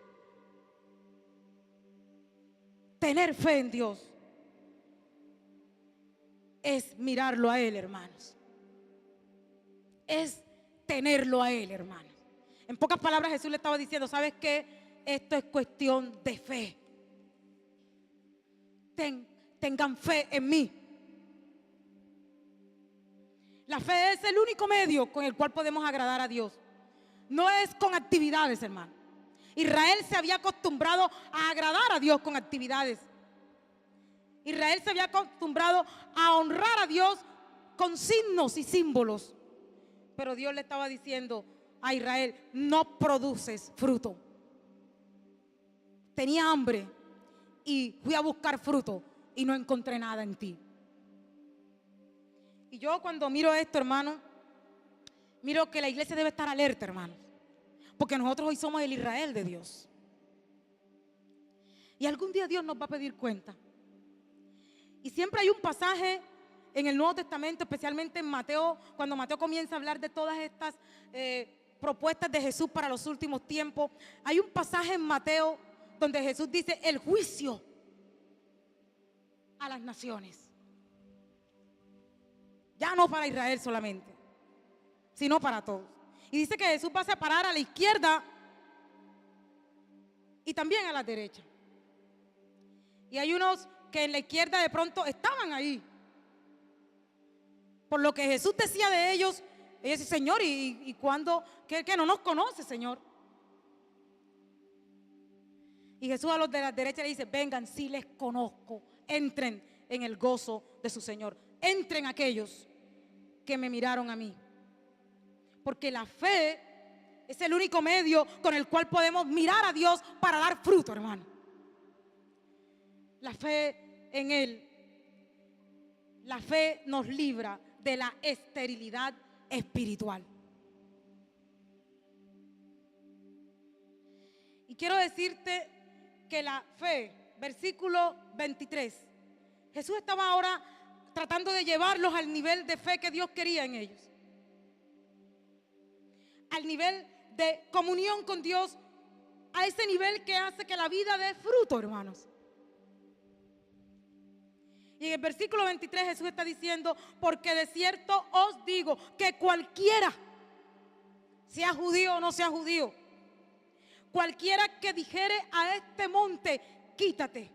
Tener fe en Dios es mirarlo a Él, hermanos. Es tenerlo a Él, hermanos. En pocas palabras Jesús le estaba diciendo, ¿sabes qué? Esto es cuestión de fe. Tengan fe en mí. La fe es el único medio con el cual podemos agradar a Dios. No es con actividades, hermano. Israel se había acostumbrado a agradar a Dios con actividades. Israel se había acostumbrado a honrar a Dios con signos y símbolos. Pero Dios le estaba diciendo a Israel, no produces fruto. Tenía hambre y fui a buscar fruto y no encontré nada en ti. Y yo cuando miro esto, hermano, miro que la iglesia debe estar alerta, hermanos. Porque nosotros hoy somos el Israel de Dios. Y algún día Dios nos va a pedir cuenta. Y siempre hay un pasaje en el Nuevo Testamento, especialmente en Mateo, cuando Mateo comienza a hablar de todas estas propuestas de Jesús para los últimos tiempos. Hay un pasaje en Mateo donde Jesús dice el juicio a las naciones. Ya no para Israel solamente, sino para todos. Y dice que Jesús va a separar a la izquierda y también a la derecha. Y hay unos que en la izquierda de pronto estaban ahí. Por lo que Jesús decía de ellos, ellos decían, Señor, ¿y cuándo? ¿Qué no nos conoce, Señor? Y Jesús a los de la derecha le dice, vengan, sí les conozco, entren en el gozo de su Señor. Entren aquellos que me miraron a mí. Porque la fe es el único medio con el cual podemos mirar a Dios para dar fruto, hermano. La fe en Él, la fe nos libra de la esterilidad espiritual. Y quiero decirte que la fe, versículo 23, Jesús estaba ahora tratando de llevarlos al nivel de fe que Dios quería en ellos. Al nivel de comunión con Dios, a ese nivel que hace que la vida dé fruto, hermanos. Y en el versículo 23 Jesús está diciendo, porque de cierto os digo que cualquiera, sea judío o no sea judío, cualquiera que dijere a este monte, quítate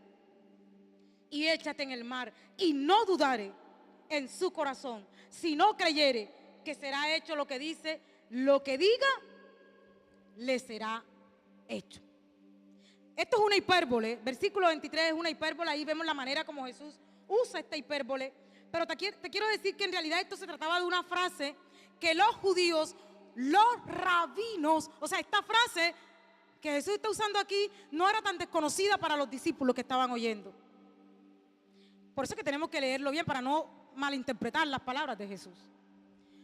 y échate en el mar, y no dudare en su corazón, si no creyere que será hecho lo que dice, lo que diga, le será hecho. Esto es una hipérbole, versículo 23 es una hipérbole, ahí vemos la manera como Jesús usa esta hipérbole, pero te quiero decir que en realidad esto se trataba de una frase que los judíos, los rabinos, o sea, esta frase que Jesús está usando aquí no era tan desconocida para los discípulos que estaban oyendo. Por eso es que tenemos que leerlo bien para no malinterpretar las palabras de Jesús.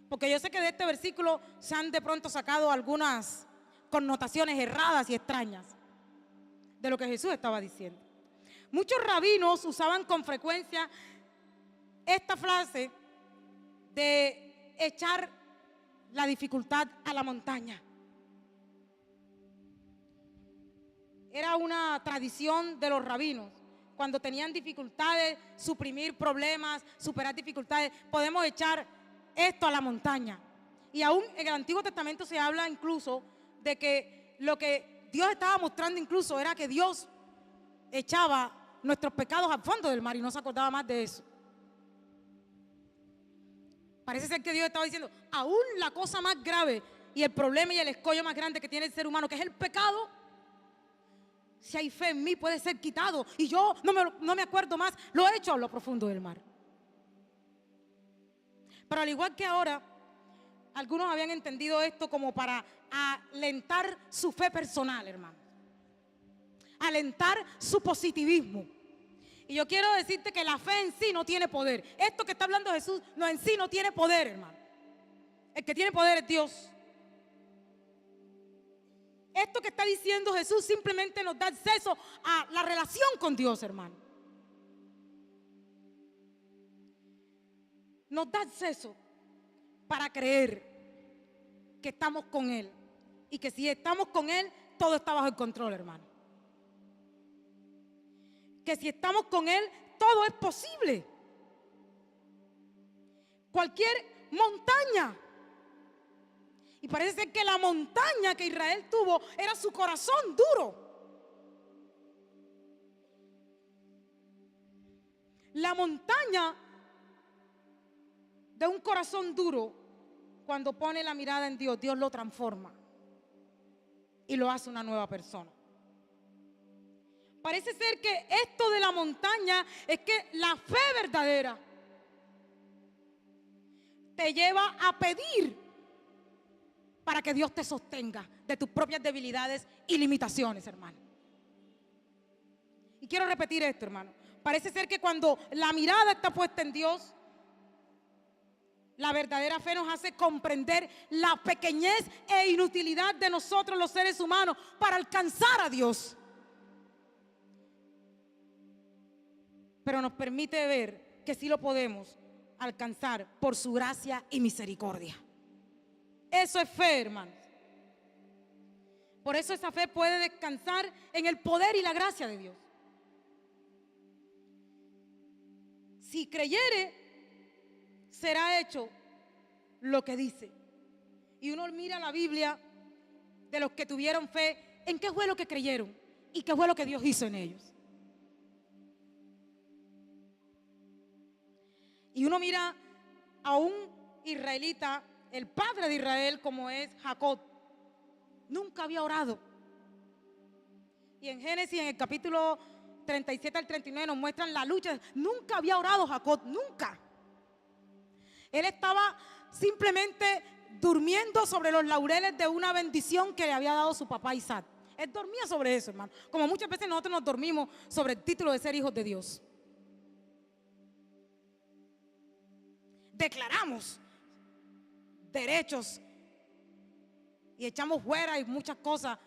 Porque yo sé que de este versículo se han de pronto sacado algunas connotaciones erradas y extrañas de lo que Jesús estaba diciendo. Muchos rabinos usaban con frecuencia esta frase de echar la dificultad a la montaña. Era una tradición de los rabinos. Cuando tenían dificultades, suprimir problemas, superar dificultades, podemos echar esto a la montaña. Y aún en el Antiguo Testamento se habla incluso de que lo que Dios estaba mostrando incluso era que Dios echaba nuestros pecados al fondo del mar y no se acordaba más de eso. Parece ser que Dios estaba diciendo, aún la cosa más grave y el problema y el escollo más grande que tiene el ser humano, que es el pecado, si hay fe en mí puede ser quitado y yo no me acuerdo más, lo he hecho a lo profundo del mar. Pero al igual que ahora, algunos habían entendido esto como para alentar su fe personal, hermano. Alentar su positivismo. Y yo quiero decirte que la fe en sí no tiene poder. Esto que está hablando Jesús no en sí no tiene poder, hermano. El que tiene poder es Dios. Esto que está diciendo Jesús simplemente nos da acceso a la relación con Dios, hermano. Nos da acceso para creer que estamos con Él. Y que si estamos con Él, todo está bajo el control, hermano. Que si estamos con Él, todo es posible. Cualquier montaña. Y parece ser que la montaña que Israel tuvo era su corazón duro. La montaña de un corazón duro, cuando pone la mirada en Dios, Dios lo transforma y lo hace una nueva persona. Parece ser que esto de la montaña es que la fe verdadera te lleva a pedir para que Dios te sostenga de tus propias debilidades y limitaciones, hermano. Y quiero repetir esto, hermano. Parece ser que cuando la mirada está puesta en Dios, la verdadera fe nos hace comprender la pequeñez e inutilidad de nosotros los seres humanos para alcanzar a Dios. Pero nos permite ver que sí lo podemos alcanzar por su gracia y misericordia. Eso es fe, hermanos. Por eso esa fe puede descansar en el poder y la gracia de Dios. Si creyere, será hecho lo que dice. Y uno mira la Biblia de los que tuvieron fe, ¿en qué fue lo que creyeron? ¿Y qué fue lo que Dios hizo en ellos? Y uno mira a un israelita, el padre de Israel, como es Jacob. Nunca había orado. Y en Génesis, en el capítulo 37 al 39, nos muestran la lucha. Nunca había orado Jacob, nunca. Él estaba simplemente durmiendo sobre los laureles de una bendición que le había dado su papá Isaac. Él dormía sobre eso, hermano. Como muchas veces nosotros nos dormimos sobre el título de ser hijos de Dios. Declaramos derechos y echamos fuera y muchas cosas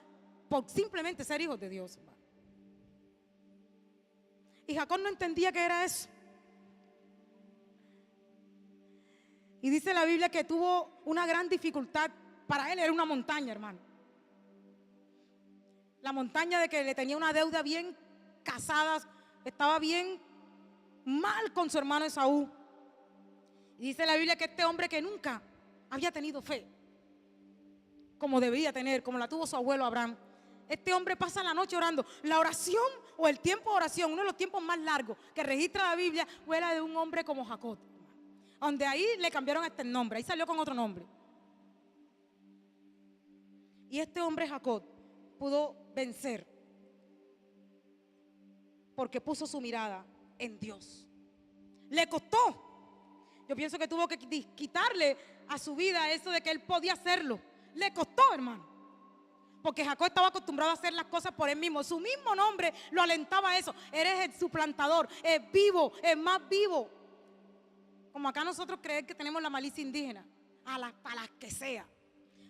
por simplemente ser hijos de Dios, hermano. Y Jacob no entendía qué era eso. Y dice la Biblia que tuvo una gran dificultad. Para él era una montaña, hermano. La montaña de que le tenía una deuda bien casada, estaba bien mal con su hermano Esaú. Y dice la Biblia que este hombre que nunca había tenido fe, como debía tener, como la tuvo su abuelo Abraham, este hombre pasa la noche orando. La oración o el tiempo de oración, uno de los tiempos más largos que registra la Biblia, fue la de un hombre como Jacob, donde ahí le cambiaron hasta el nombre, ahí salió con otro nombre. Y este hombre Jacob pudo vencer porque puso su mirada en Dios. Le costó. Yo pienso que tuvo que quitarle a su vida eso de que él podía hacerlo. Le costó, hermano. Porque Jacob estaba acostumbrado a hacer las cosas por él mismo. Su mismo nombre lo alentaba a eso. Eres el suplantador, es vivo, es más vivo. Como acá nosotros creemos que tenemos la malicia indígena. Para las que sea.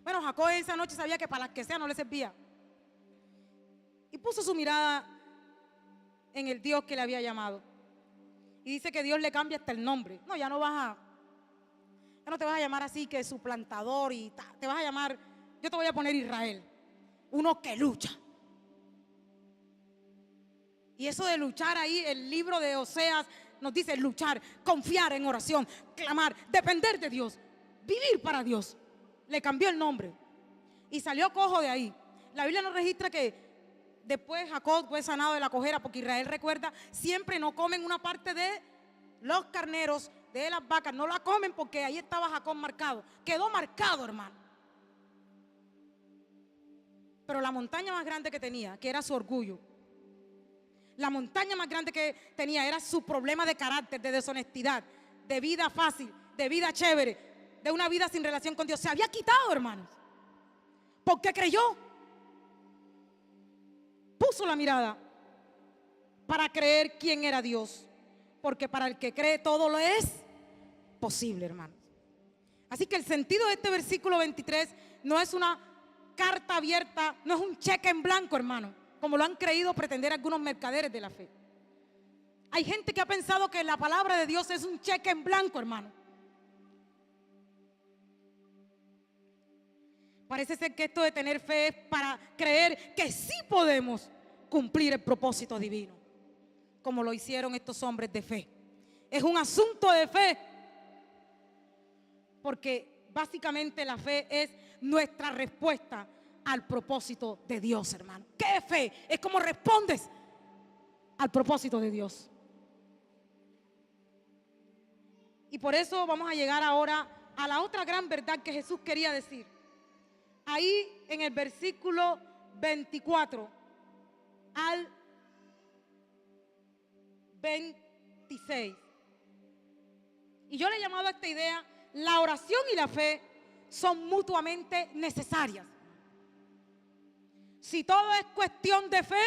Bueno, Jacob esa noche sabía que para las que sea no le servía. Y puso su mirada en el Dios que le había llamado. Y dice que Dios le cambia hasta el nombre. No, ya no vas Ya no te vas a llamar así que suplantador y te vas a llamar, yo te voy a poner Israel, uno que lucha. Y eso de luchar ahí, el libro de Oseas nos dice luchar, confiar en oración, clamar, depender de Dios, vivir para Dios. Le cambió el nombre y salió cojo de ahí. La Biblia nos registra que después Jacob fue sanado de la cojera, porque Israel, recuerda, siempre no comen una parte de los carneros, de las vacas, no la comen porque ahí estaba Jacob marcado. Quedó marcado, hermano. Pero la montaña más grande que tenía, que era su orgullo, la montaña más grande que tenía era su problema de carácter, de deshonestidad, de vida fácil, de vida chévere, de una vida sin relación con Dios. Se había quitado, hermanos, porque creyó. Puso la mirada para creer quién era Dios, porque para el que cree todo lo es posible, hermanos. Así que el sentido de este versículo 23 no es una carta abierta, no es un cheque en blanco, hermano, como lo han creído pretender algunos mercaderes de la fe. Hay gente que ha pensado que la palabra de Dios es un cheque en blanco, hermano. Parece ser que esto de tener fe es para creer que sí podemos cumplir el propósito divino, como lo hicieron estos hombres de fe. Es un asunto de fe, porque básicamente la fe es nuestra respuesta al propósito de Dios, hermano. ¿Qué es fe? Es como respondes al propósito de Dios. Y por eso vamos a llegar ahora a la otra gran verdad que Jesús quería decir. Ahí en el versículo 24 al 26. Y yo le he llamado a esta idea: la oración y la fe son mutuamente necesarias. Si todo es cuestión de fe,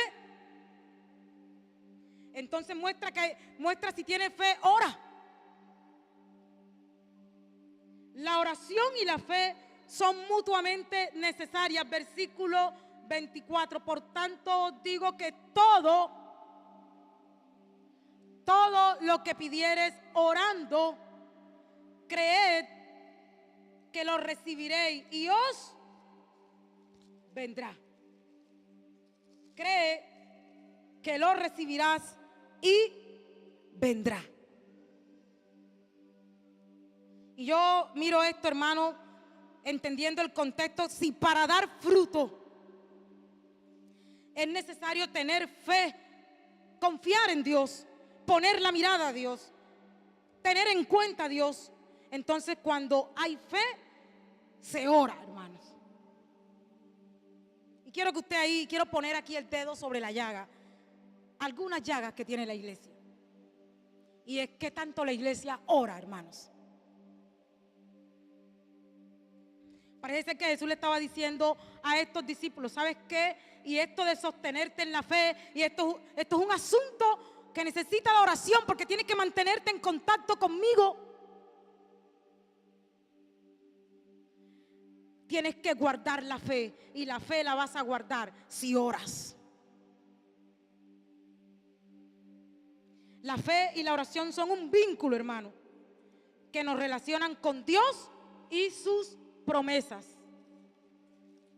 entonces muestra si tiene fe, ora. La oración y la fe son mutuamente necesarias. Versículo 24. Por tanto os digo que todo lo que pidiereis orando, creed que lo recibiréis y os vendrá. Cree que lo recibirás y vendrá. Y yo miro esto, hermano, entendiendo el contexto. Si para dar fruto es necesario tener fe, confiar en Dios, poner la mirada a Dios, tener en cuenta a Dios, entonces cuando hay fe, se ora, hermanos. Y quiero poner aquí el dedo sobre la llaga, algunas llagas que tiene la iglesia. Y es que tanto la iglesia ora, hermanos. Parece que Jesús le estaba diciendo a estos discípulos: ¿sabes qué? Y esto de sostenerte en la fe, y esto es un asunto que necesita la oración, porque tienes que mantenerte en contacto conmigo. Tienes que guardar la fe, y la fe la vas a guardar si oras. La fe y la oración son un vínculo, hermano, que nos relacionan con Dios y sus promesas.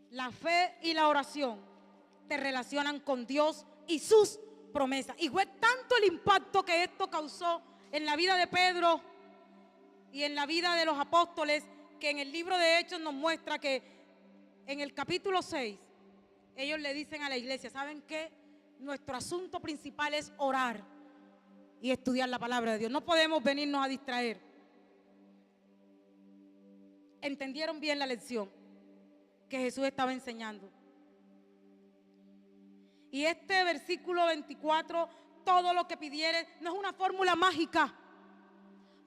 La fe y la oración te relacionan con Dios y sus promesas. Y fue tanto el impacto que esto causó en la vida de Pedro y en la vida de los apóstoles, que en el libro de Hechos nos muestra que en el capítulo 6 ellos le dicen a la iglesia: ¿saben qué? Nuestro asunto principal es orar y estudiar la palabra de Dios. No podemos venirnos a distraer. Entendieron bien la lección que Jesús estaba enseñando. Y este versículo 24, todo lo que pidieres, no es una fórmula mágica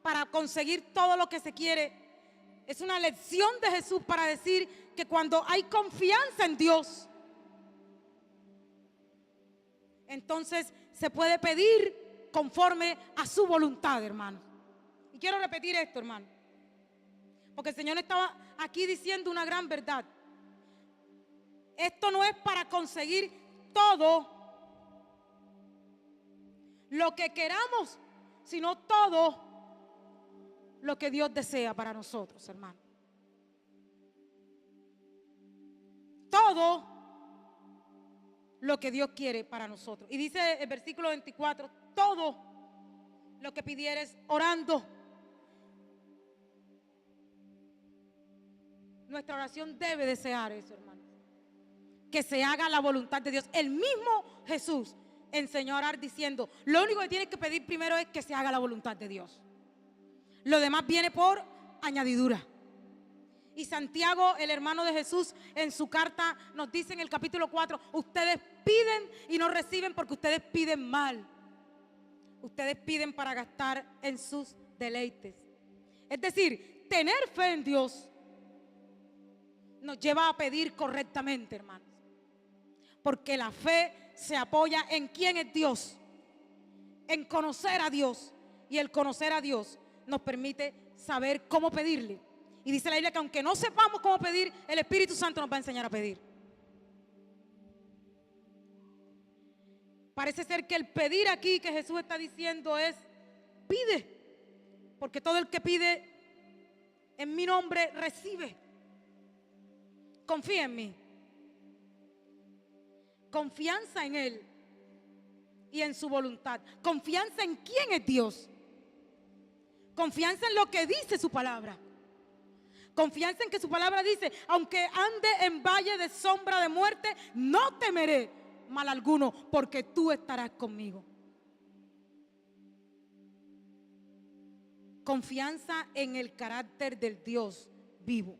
para conseguir todo lo que se quiere. Es una lección de Jesús para decir que cuando hay confianza en Dios, entonces se puede pedir conforme a su voluntad, hermano. Y quiero repetir esto, hermano, porque el Señor estaba aquí diciendo una gran verdad. Esto no es para conseguir todo lo que queramos, sino todo lo que Dios desea para nosotros, hermano. Todo lo que Dios quiere para nosotros. Y dice el versículo 24, todo lo que pidieres orando. Nuestra oración debe desear eso, hermano. Que se haga la voluntad de Dios. El mismo Jesús enseñó a orar diciendo, lo único que tienes que pedir primero es que se haga la voluntad de Dios. Lo demás viene por añadidura. Y Santiago, el hermano de Jesús, en su carta nos dice en el capítulo 4, ustedes piden y no reciben porque ustedes piden mal. Ustedes piden para gastar en sus deleites. Es decir, tener fe en Dios nos lleva a pedir correctamente, hermanos. Porque la fe se apoya en quién es Dios, en conocer a Dios. Y el conocer a Dios nos permite saber cómo pedirle. Y dice la Biblia que aunque no sepamos cómo pedir, el Espíritu Santo nos va a enseñar a pedir. Parece ser que el pedir aquí que Jesús está diciendo es, pide. Porque todo el que pide en mi nombre recibe. Confía en mí. Confianza en Él y en su voluntad. Confianza en quién es Dios. Confianza en lo que dice su palabra. Confianza en que su palabra dice, aunque ande en valle de sombra de muerte, no temeré mal alguno, porque tú estarás conmigo. Confianza en el carácter del Dios vivo.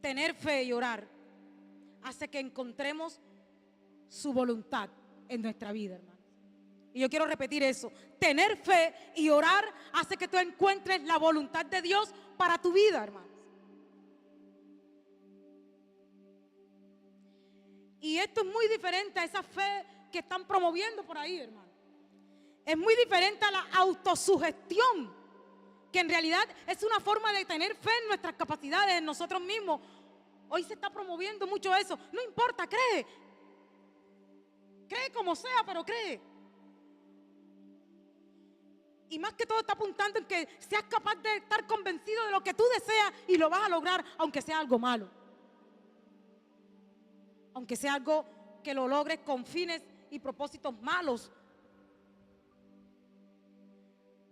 Tener fe y orar hace que encontremos su voluntad en nuestra vida, hermano. Y yo quiero repetir eso. Tener fe y orar hace que tú encuentres la voluntad de Dios para tu vida, hermanos. Y esto es muy diferente a esa fe que están promoviendo por ahí, hermano. Es muy diferente a la autosugestión, que en realidad es una forma de tener fe en nuestras capacidades, en nosotros mismos. Hoy se está promoviendo mucho eso. No importa, cree. Cree como sea, pero cree. Y más que todo está apuntando en que seas capaz de estar convencido de lo que tú deseas y lo vas a lograr, aunque sea algo malo. Aunque sea algo que lo logres con fines y propósitos malos.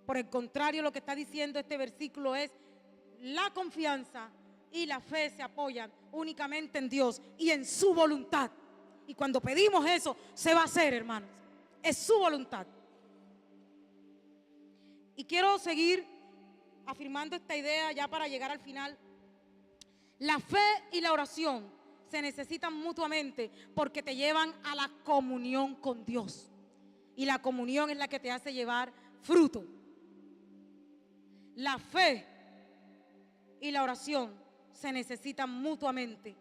Por el contrario, lo que está diciendo este versículo es: la confianza y la fe se apoyan únicamente en Dios y en su voluntad. Y cuando pedimos eso, se va a hacer, hermanos. Es su voluntad. Y quiero seguir afirmando esta idea ya para llegar al final. La fe y la oración se necesitan mutuamente porque te llevan a la comunión con Dios. Y la comunión es la que te hace llevar fruto. La fe y la oración se necesitan mutuamente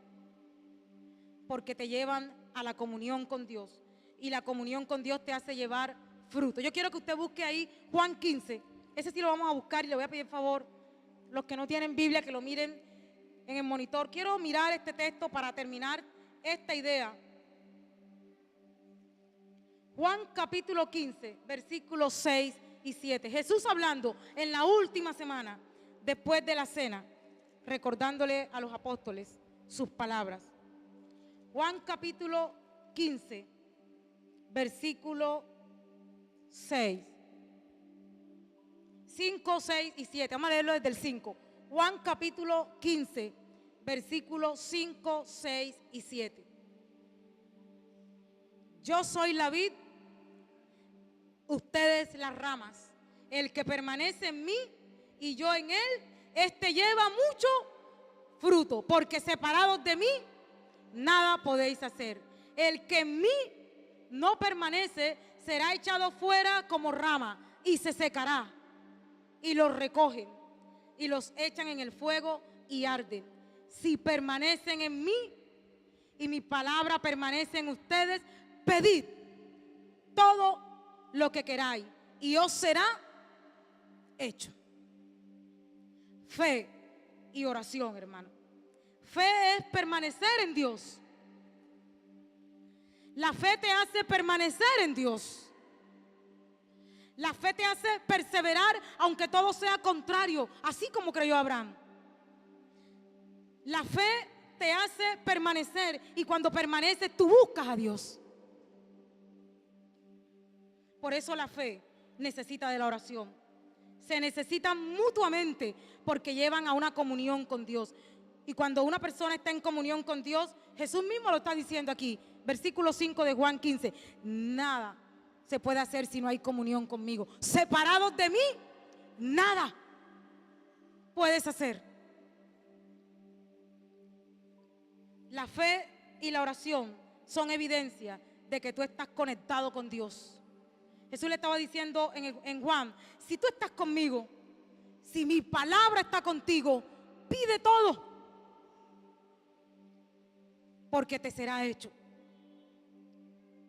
porque te llevan a la comunión con Dios. Y la comunión con Dios te hace llevar fruto. Yo quiero que usted busque ahí Juan 15. Ese sí lo vamos a buscar y le voy a pedir favor, los que no tienen Biblia, que lo miren en el monitor. Quiero mirar este texto para terminar esta idea. Juan capítulo 15, versículos 6 y 7. Jesús hablando en la última semana, después de la cena, recordándole a los apóstoles sus palabras. Juan capítulo 15, versículo 6. 5, 6 y 7. Vamos a leerlo desde el 5. Juan capítulo 15, versículos 5, 6 y 7. Yo soy la vid, ustedes las ramas. El que permanece en mí y yo en él, este lleva mucho fruto, porque separados de mí, nada podéis hacer. El que en mí no permanece, será echado fuera como rama y se secará. Y los recogen y los echan en el fuego y arden. Si permanecen en mí y mi palabra permanece en ustedes, pedid todo lo que queráis y os será hecho. Fe y oración, hermano. Fe es permanecer en Dios. La fe te hace permanecer en Dios. La fe te hace perseverar aunque todo sea contrario, así como creyó Abraham. La fe te hace permanecer y cuando permaneces tú buscas a Dios. Por eso la fe necesita de la oración. Se necesitan mutuamente porque llevan a una comunión con Dios. Y cuando una persona está en comunión con Dios, Jesús mismo lo está diciendo aquí, versículo 5 de Juan 15, nada se puede hacer si no hay comunión conmigo. Separados de mí, nada puedes hacer. La fe y la oración son evidencia de que tú estás conectado con Dios. Jesús le estaba diciendo en Juan, si tú estás conmigo, si mi palabra está contigo, pide todo, porque te será hecho.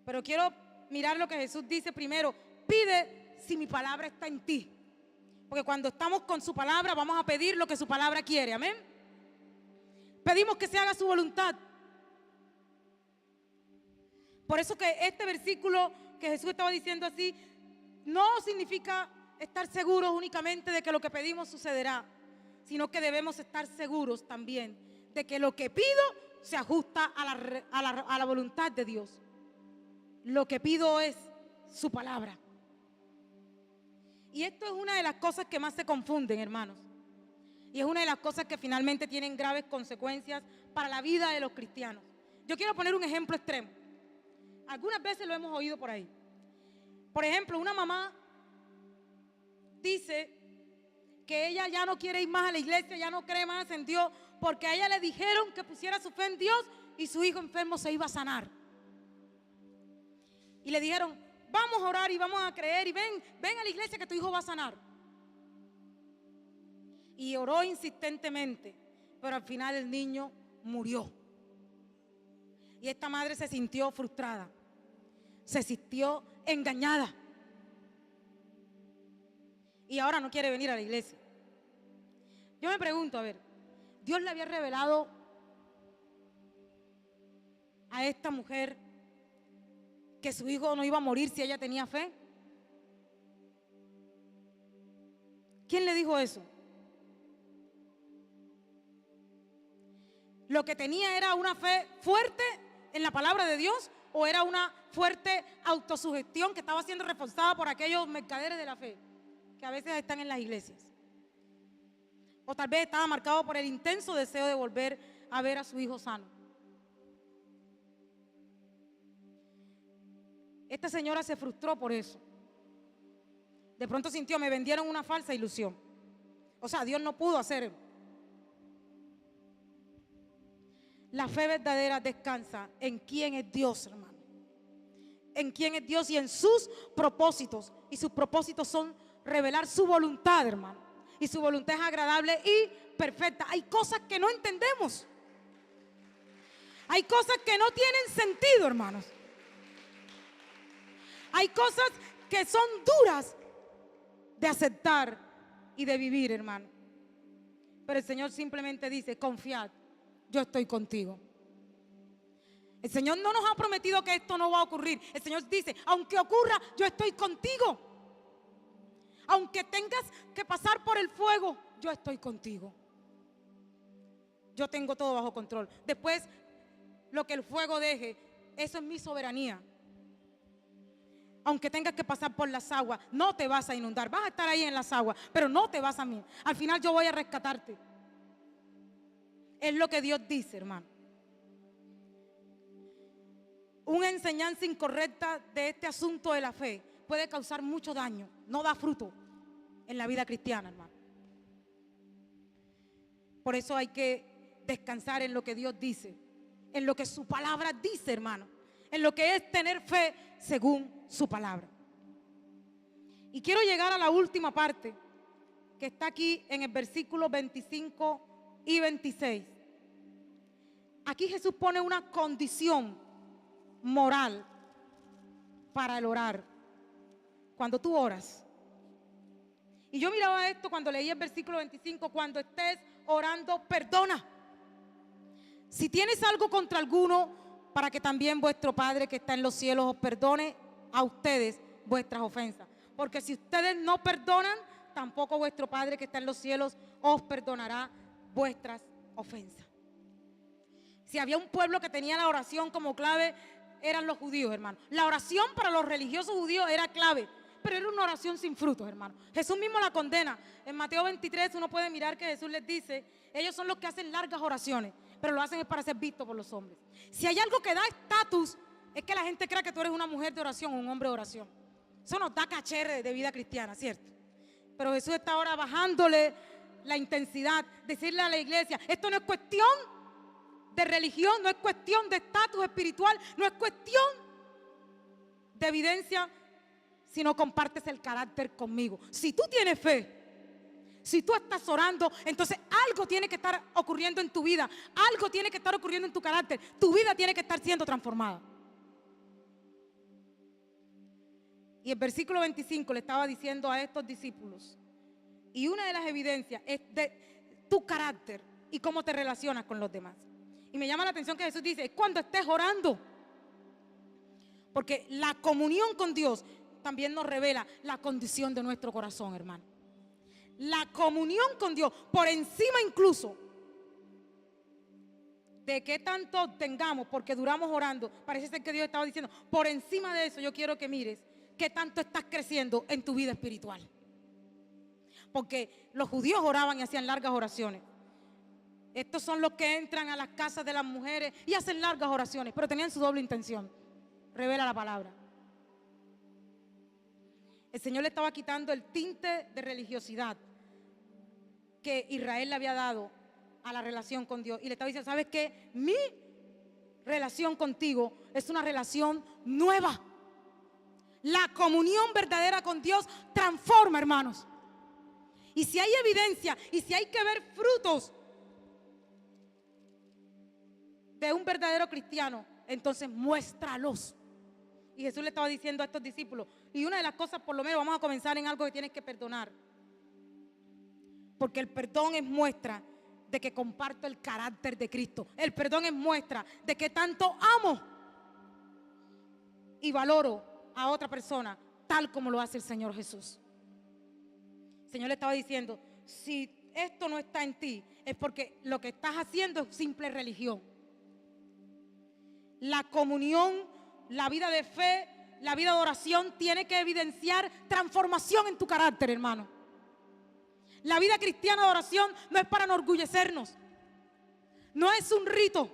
Pero quiero mirar lo que Jesús dice primero, pide si mi palabra está en ti. Porque cuando estamos con su palabra vamos a pedir lo que su palabra quiere, amén. Pedimos que se haga su voluntad. Por eso que este versículo que Jesús estaba diciendo así, no significa estar seguros únicamente de que lo que pedimos sucederá, sino que debemos estar seguros también de que lo que pido se ajusta a la voluntad de Dios. Lo que pido es su palabra. Y esto es una de las cosas que más se confunden, hermanos. Y es una de las cosas que finalmente tienen graves consecuencias para la vida de los cristianos. Yo quiero poner un ejemplo extremo. Algunas veces lo hemos oído por ahí. Por ejemplo, una mamá dice que ella ya no quiere ir más a la iglesia, ya no cree más en Dios, porque a ella le dijeron que pusiera su fe en Dios y su hijo enfermo se iba a sanar. Y le dijeron, vamos a orar y vamos a creer y ven a la iglesia que tu hijo va a sanar. Y oró insistentemente, pero al final el niño murió. Y esta madre se sintió frustrada, se sintió engañada. Y ahora no quiere venir a la iglesia. Yo me pregunto, a ver, Dios le había revelado a esta mujer que su hijo no iba a morir si ella tenía fe. ¿Quién le dijo eso? ¿Lo que tenía era una fe fuerte en la palabra de Dios o era una fuerte autosugestión que estaba siendo reforzada por aquellos mercaderes de la fe que a veces están en las iglesias? O tal vez estaba marcado por el intenso deseo de volver a ver a su hijo sano. Esta señora se frustró por eso. De pronto sintió, me vendieron una falsa ilusión. O sea, Dios no pudo hacer. La fe verdadera descansa en quién es Dios, hermano. En quién es Dios y en sus propósitos. Y sus propósitos son revelar su voluntad, hermano. Y su voluntad es agradable y perfecta. Hay cosas que no entendemos. Hay cosas que no tienen sentido, hermanos. Hay cosas que son duras de aceptar y de vivir, hermano. Pero el Señor simplemente dice, confiad, yo estoy contigo. El Señor no nos ha prometido que esto no va a ocurrir. El Señor dice, aunque ocurra, yo estoy contigo. Aunque tengas que pasar por el fuego, yo estoy contigo. Yo tengo todo bajo control. Después, lo que el fuego deje, eso es mi soberanía. Aunque tengas que pasar por las aguas, no te vas a inundar. Vas a estar ahí en las aguas, pero no te vas a mí. Al final yo voy a rescatarte. Es lo que Dios dice, hermano. Una enseñanza incorrecta de este asunto de la fe puede causar mucho daño. No da fruto en la vida cristiana, hermano. Por eso hay que descansar en lo que Dios dice, en lo que su palabra dice, hermano, en lo que es tener fe según su palabra. Y quiero llegar a la última parte que está aquí en el versículo 25 y 26. Aquí Jesús pone una condición moral para el orar. Cuando tú oras. Y yo miraba esto cuando leí el versículo 25, cuando estés orando, perdona. Si tienes algo contra alguno, para que también vuestro Padre que está en los cielos os perdone a ustedes vuestras ofensas. porque si ustedes no perdonan, tampoco vuestro Padre que está en los cielos os perdonará vuestras ofensas. Si había un pueblo que tenía la oración como clave, eran los judíos, hermano. La oración para los religiosos judíos era clave, pero era una oración sin frutos, hermano. Jesús mismo la condena. En Mateo 23 uno puede mirar que Jesús les dice, ellos son los que hacen largas oraciones, pero lo hacen es para ser vistos por los hombres. Si hay algo que da estatus, es que la gente crea que tú eres una mujer de oración o un hombre de oración. Eso nos da caché de vida cristiana, ¿cierto? Pero Jesús está ahora bajándole la intensidad, decirle a la iglesia, esto no es cuestión de religión, no es cuestión de estatus espiritual, no es cuestión de evidencia, sino compartes el carácter conmigo. Si tú tienes fe, si tú estás orando, entonces algo tiene que estar ocurriendo en tu vida, algo tiene que estar ocurriendo en tu carácter, tu vida tiene que estar siendo transformada. Y el versículo 25 le estaba diciendo a estos discípulos, y una de las evidencias es de tu carácter y cómo te relacionas con los demás. Y me llama la atención que Jesús dice, es cuando estés orando, porque la comunión con Dios también nos revela la condición de nuestro corazón, hermano. La comunión con Dios, por encima incluso de qué tanto tengamos, porque duramos orando, parece ser que Dios estaba diciendo, por encima de eso yo quiero que mires qué tanto estás creciendo en tu vida espiritual. Porque los judíos oraban y hacían largas oraciones. Estos son los que entran a las casas de las mujeres y hacen largas oraciones, pero tenían su doble intención. Revela la palabra. El Señor le estaba quitando el tinte de religiosidad que Israel le había dado a la relación con Dios. Y le estaba diciendo, ¿sabes qué? Mi relación contigo es una relación nueva. La comunión verdadera con Dios transforma, hermanos. Y si hay evidencia y si hay que ver frutos de un verdadero cristiano, entonces muéstralos. Y Jesús le estaba diciendo a estos discípulos, y una de las cosas, por lo menos vamos a comenzar en algo que tienes que perdonar, porque el perdón es muestra de que comparto el carácter de Cristo. El perdón es muestra de que tanto amo y valoro a otra persona tal como lo hace el Señor Jesús. El Señor le estaba diciendo, si esto no está en ti, es porque lo que estás haciendo es simple religión. La comunión, la vida de fe, la vida de oración tiene que evidenciar transformación en tu carácter, hermano. La vida cristiana de oración no es para enorgullecernos, no es un rito,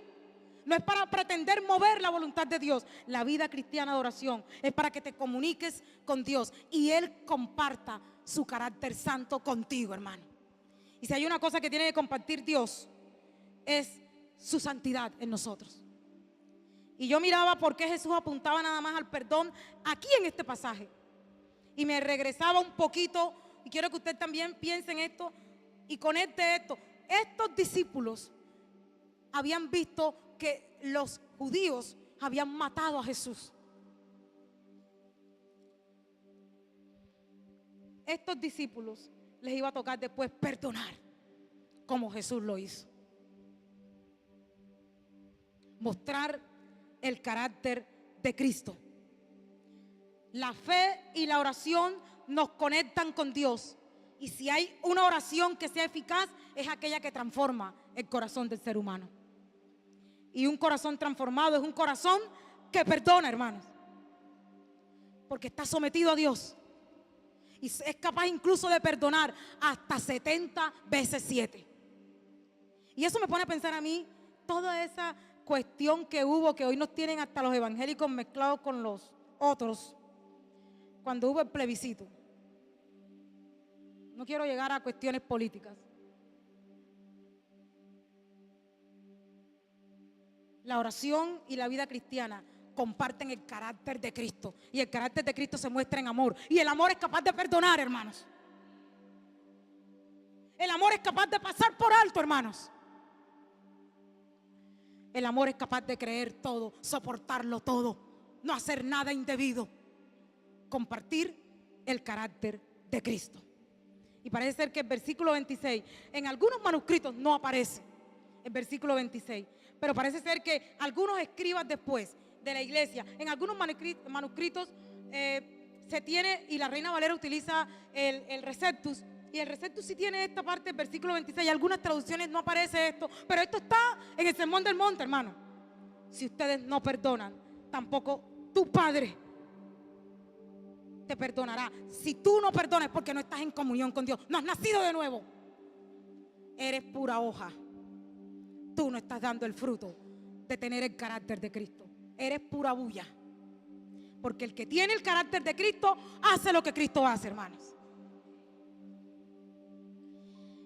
no es para pretender mover la voluntad de Dios. La vida cristiana de oración es para que te comuniques con Dios y Él comparta su carácter santo contigo, hermano. Y si hay una cosa que tiene que compartir Dios, es su santidad en nosotros. Y yo miraba por qué Jesús apuntaba nada más al perdón aquí en este pasaje. Y me regresaba un poquito, y quiero que usted también piense en esto y conecte esto. Estos discípulos habían visto que los judíos habían matado a Jesús. Estos discípulos les iba a tocar después perdonar, como Jesús lo hizo. Mostrar el carácter de Cristo. La fe y la oración nos conectan con Dios. Y si hay una oración que sea eficaz, es aquella que transforma el corazón del ser humano. Y un corazón transformado es un corazón que perdona, hermanos, porque está sometido a Dios y es capaz incluso de perdonar hasta 70 veces 7. Y eso me pone a pensar a mí toda esa cuestión que hubo, que hoy nos tienen hasta los evangélicos mezclados con los otros, cuando hubo el plebiscito. No quiero llegar a cuestiones políticas. La oración y la vida cristiana comparten el carácter de Cristo. Y el carácter de Cristo se muestra en amor. Y el amor es capaz de perdonar, hermanos. El amor es capaz de pasar por alto, hermanos. El amor es capaz de creer todo, soportarlo todo, no hacer nada indebido. Compartir el carácter de Cristo. Y parece ser que el versículo 26, en algunos manuscritos no aparece el versículo 26, pero parece ser que algunos escribas después de la iglesia, en algunos manuscritos se tiene, y la Reina Valera utiliza el receptus, y el receptus sí tiene esta parte del versículo 26. Algunas traducciones no aparece esto, pero esto está en el Sermón del Monte, hermano. Si ustedes no perdonan, tampoco tu Padre te perdonará. Si tú no perdonas, porque no estás en comunión con Dios, no has nacido de nuevo, eres pura hoja. Tú no estás dando el fruto de tener el carácter de Cristo. Eres pura bulla. Porque el que tiene el carácter de Cristo hace lo que Cristo hace, hermanos.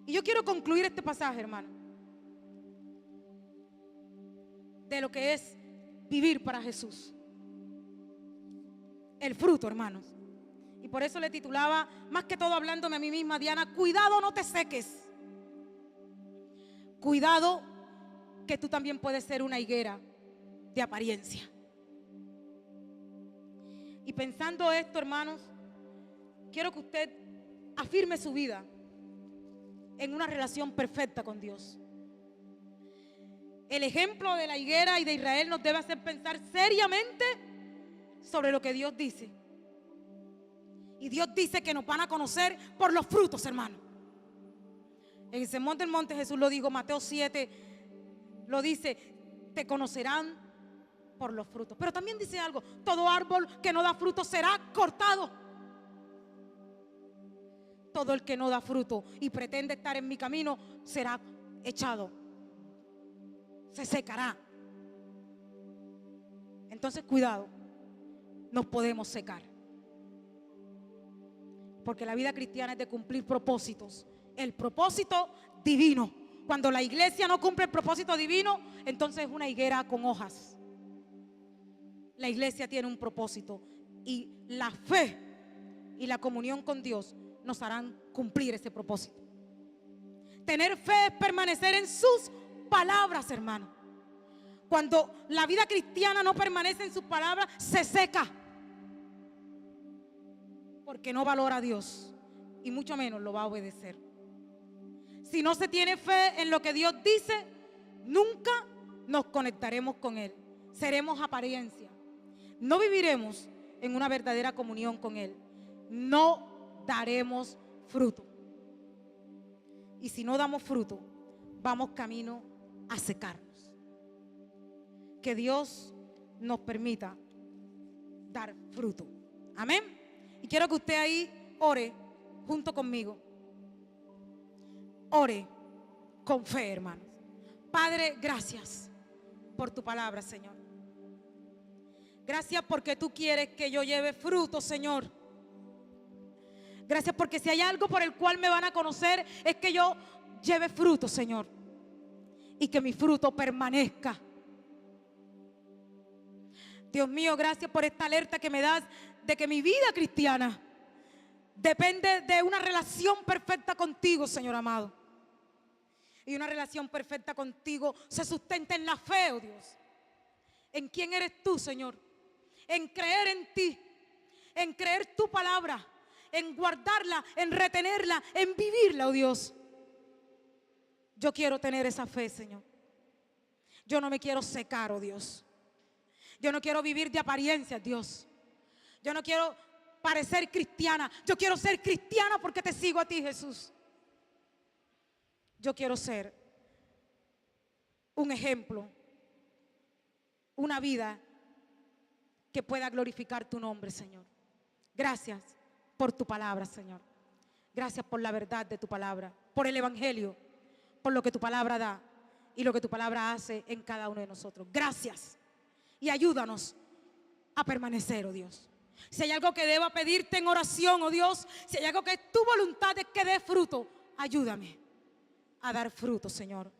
Y yo quiero concluir este pasaje, hermano, de lo que es vivir para Jesús. El fruto, hermanos. Y por eso le titulaba, más que todo hablándome a mí misma, Diana, cuidado, no te seques. Cuidado, que tú también puedes ser una higuera de apariencia. Y pensando esto, hermanos, quiero que usted afirme su vida en una relación perfecta con Dios. El ejemplo de la higuera y de Israel nos debe hacer pensar seriamente sobre lo que Dios dice. Y Dios dice que nos van a conocer por los frutos, hermano. En el Sermón del Monte Jesús lo dijo, Mateo 7 lo dice, te conocerán por los frutos. Pero también dice algo, todo árbol que no da fruto será cortado. Todo el que no da fruto y pretende estar en mi camino será echado, se secará. Entonces cuidado, nos podemos secar, porque la vida cristiana es de cumplir propósitos. El propósito divino. Cuando la iglesia no cumple el propósito divino, entonces es una higuera con hojas. La iglesia tiene un propósito y la fe y la comunión con Dios nos harán cumplir ese propósito. Tener fe es permanecer en sus palabras, hermano. Cuando la vida cristiana no permanece en sus palabras, se seca, porque no valora a Dios y mucho menos lo va a obedecer. Si no se tiene fe en lo que Dios dice, nunca nos conectaremos con Él. Seremos apariencia. No viviremos en una verdadera comunión con Él. No daremos fruto. Y si no damos fruto, vamos camino a secarnos. Que Dios nos permita dar fruto. Amén. Y quiero que usted ahí ore junto conmigo. Ore con fe, hermanos. Padre, gracias por tu palabra, Señor. Gracias porque tú quieres que yo lleve fruto, Señor. Gracias porque si hay algo por el cual me van a conocer es que yo lleve fruto, Señor. Y que mi fruto permanezca. Dios mío, gracias por esta alerta que me das de que mi vida cristiana depende de una relación perfecta contigo, Señor amado. Y una relación perfecta contigo se sustenta en la fe, oh Dios. ¿En quién eres tú, Señor? En creer en ti, en creer tu palabra, en guardarla, en retenerla, en vivirla, oh Dios. Yo quiero tener esa fe, Señor. Yo no me quiero secar, oh Dios. Yo no quiero vivir de apariencias, Dios. Yo no quiero parecer cristiana. Yo quiero ser cristiana porque te sigo a ti, Jesús. Yo quiero ser un ejemplo, una vida que pueda glorificar tu nombre, Señor. Gracias por tu palabra, Señor. Gracias por la verdad de tu palabra, por el evangelio, por lo que tu palabra da y lo que tu palabra hace en cada uno de nosotros. Gracias y ayúdanos a permanecer, oh Dios. Si hay algo que deba pedirte en oración, oh Dios, si hay algo que es tu voluntad es que dé fruto, ayúdame a dar fruto, Señor,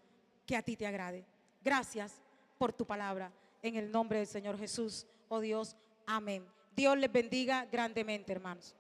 que a ti te agrade. Gracias por tu palabra. En el nombre del Señor Jesús, oh Dios, amén. Dios les bendiga grandemente, hermanos.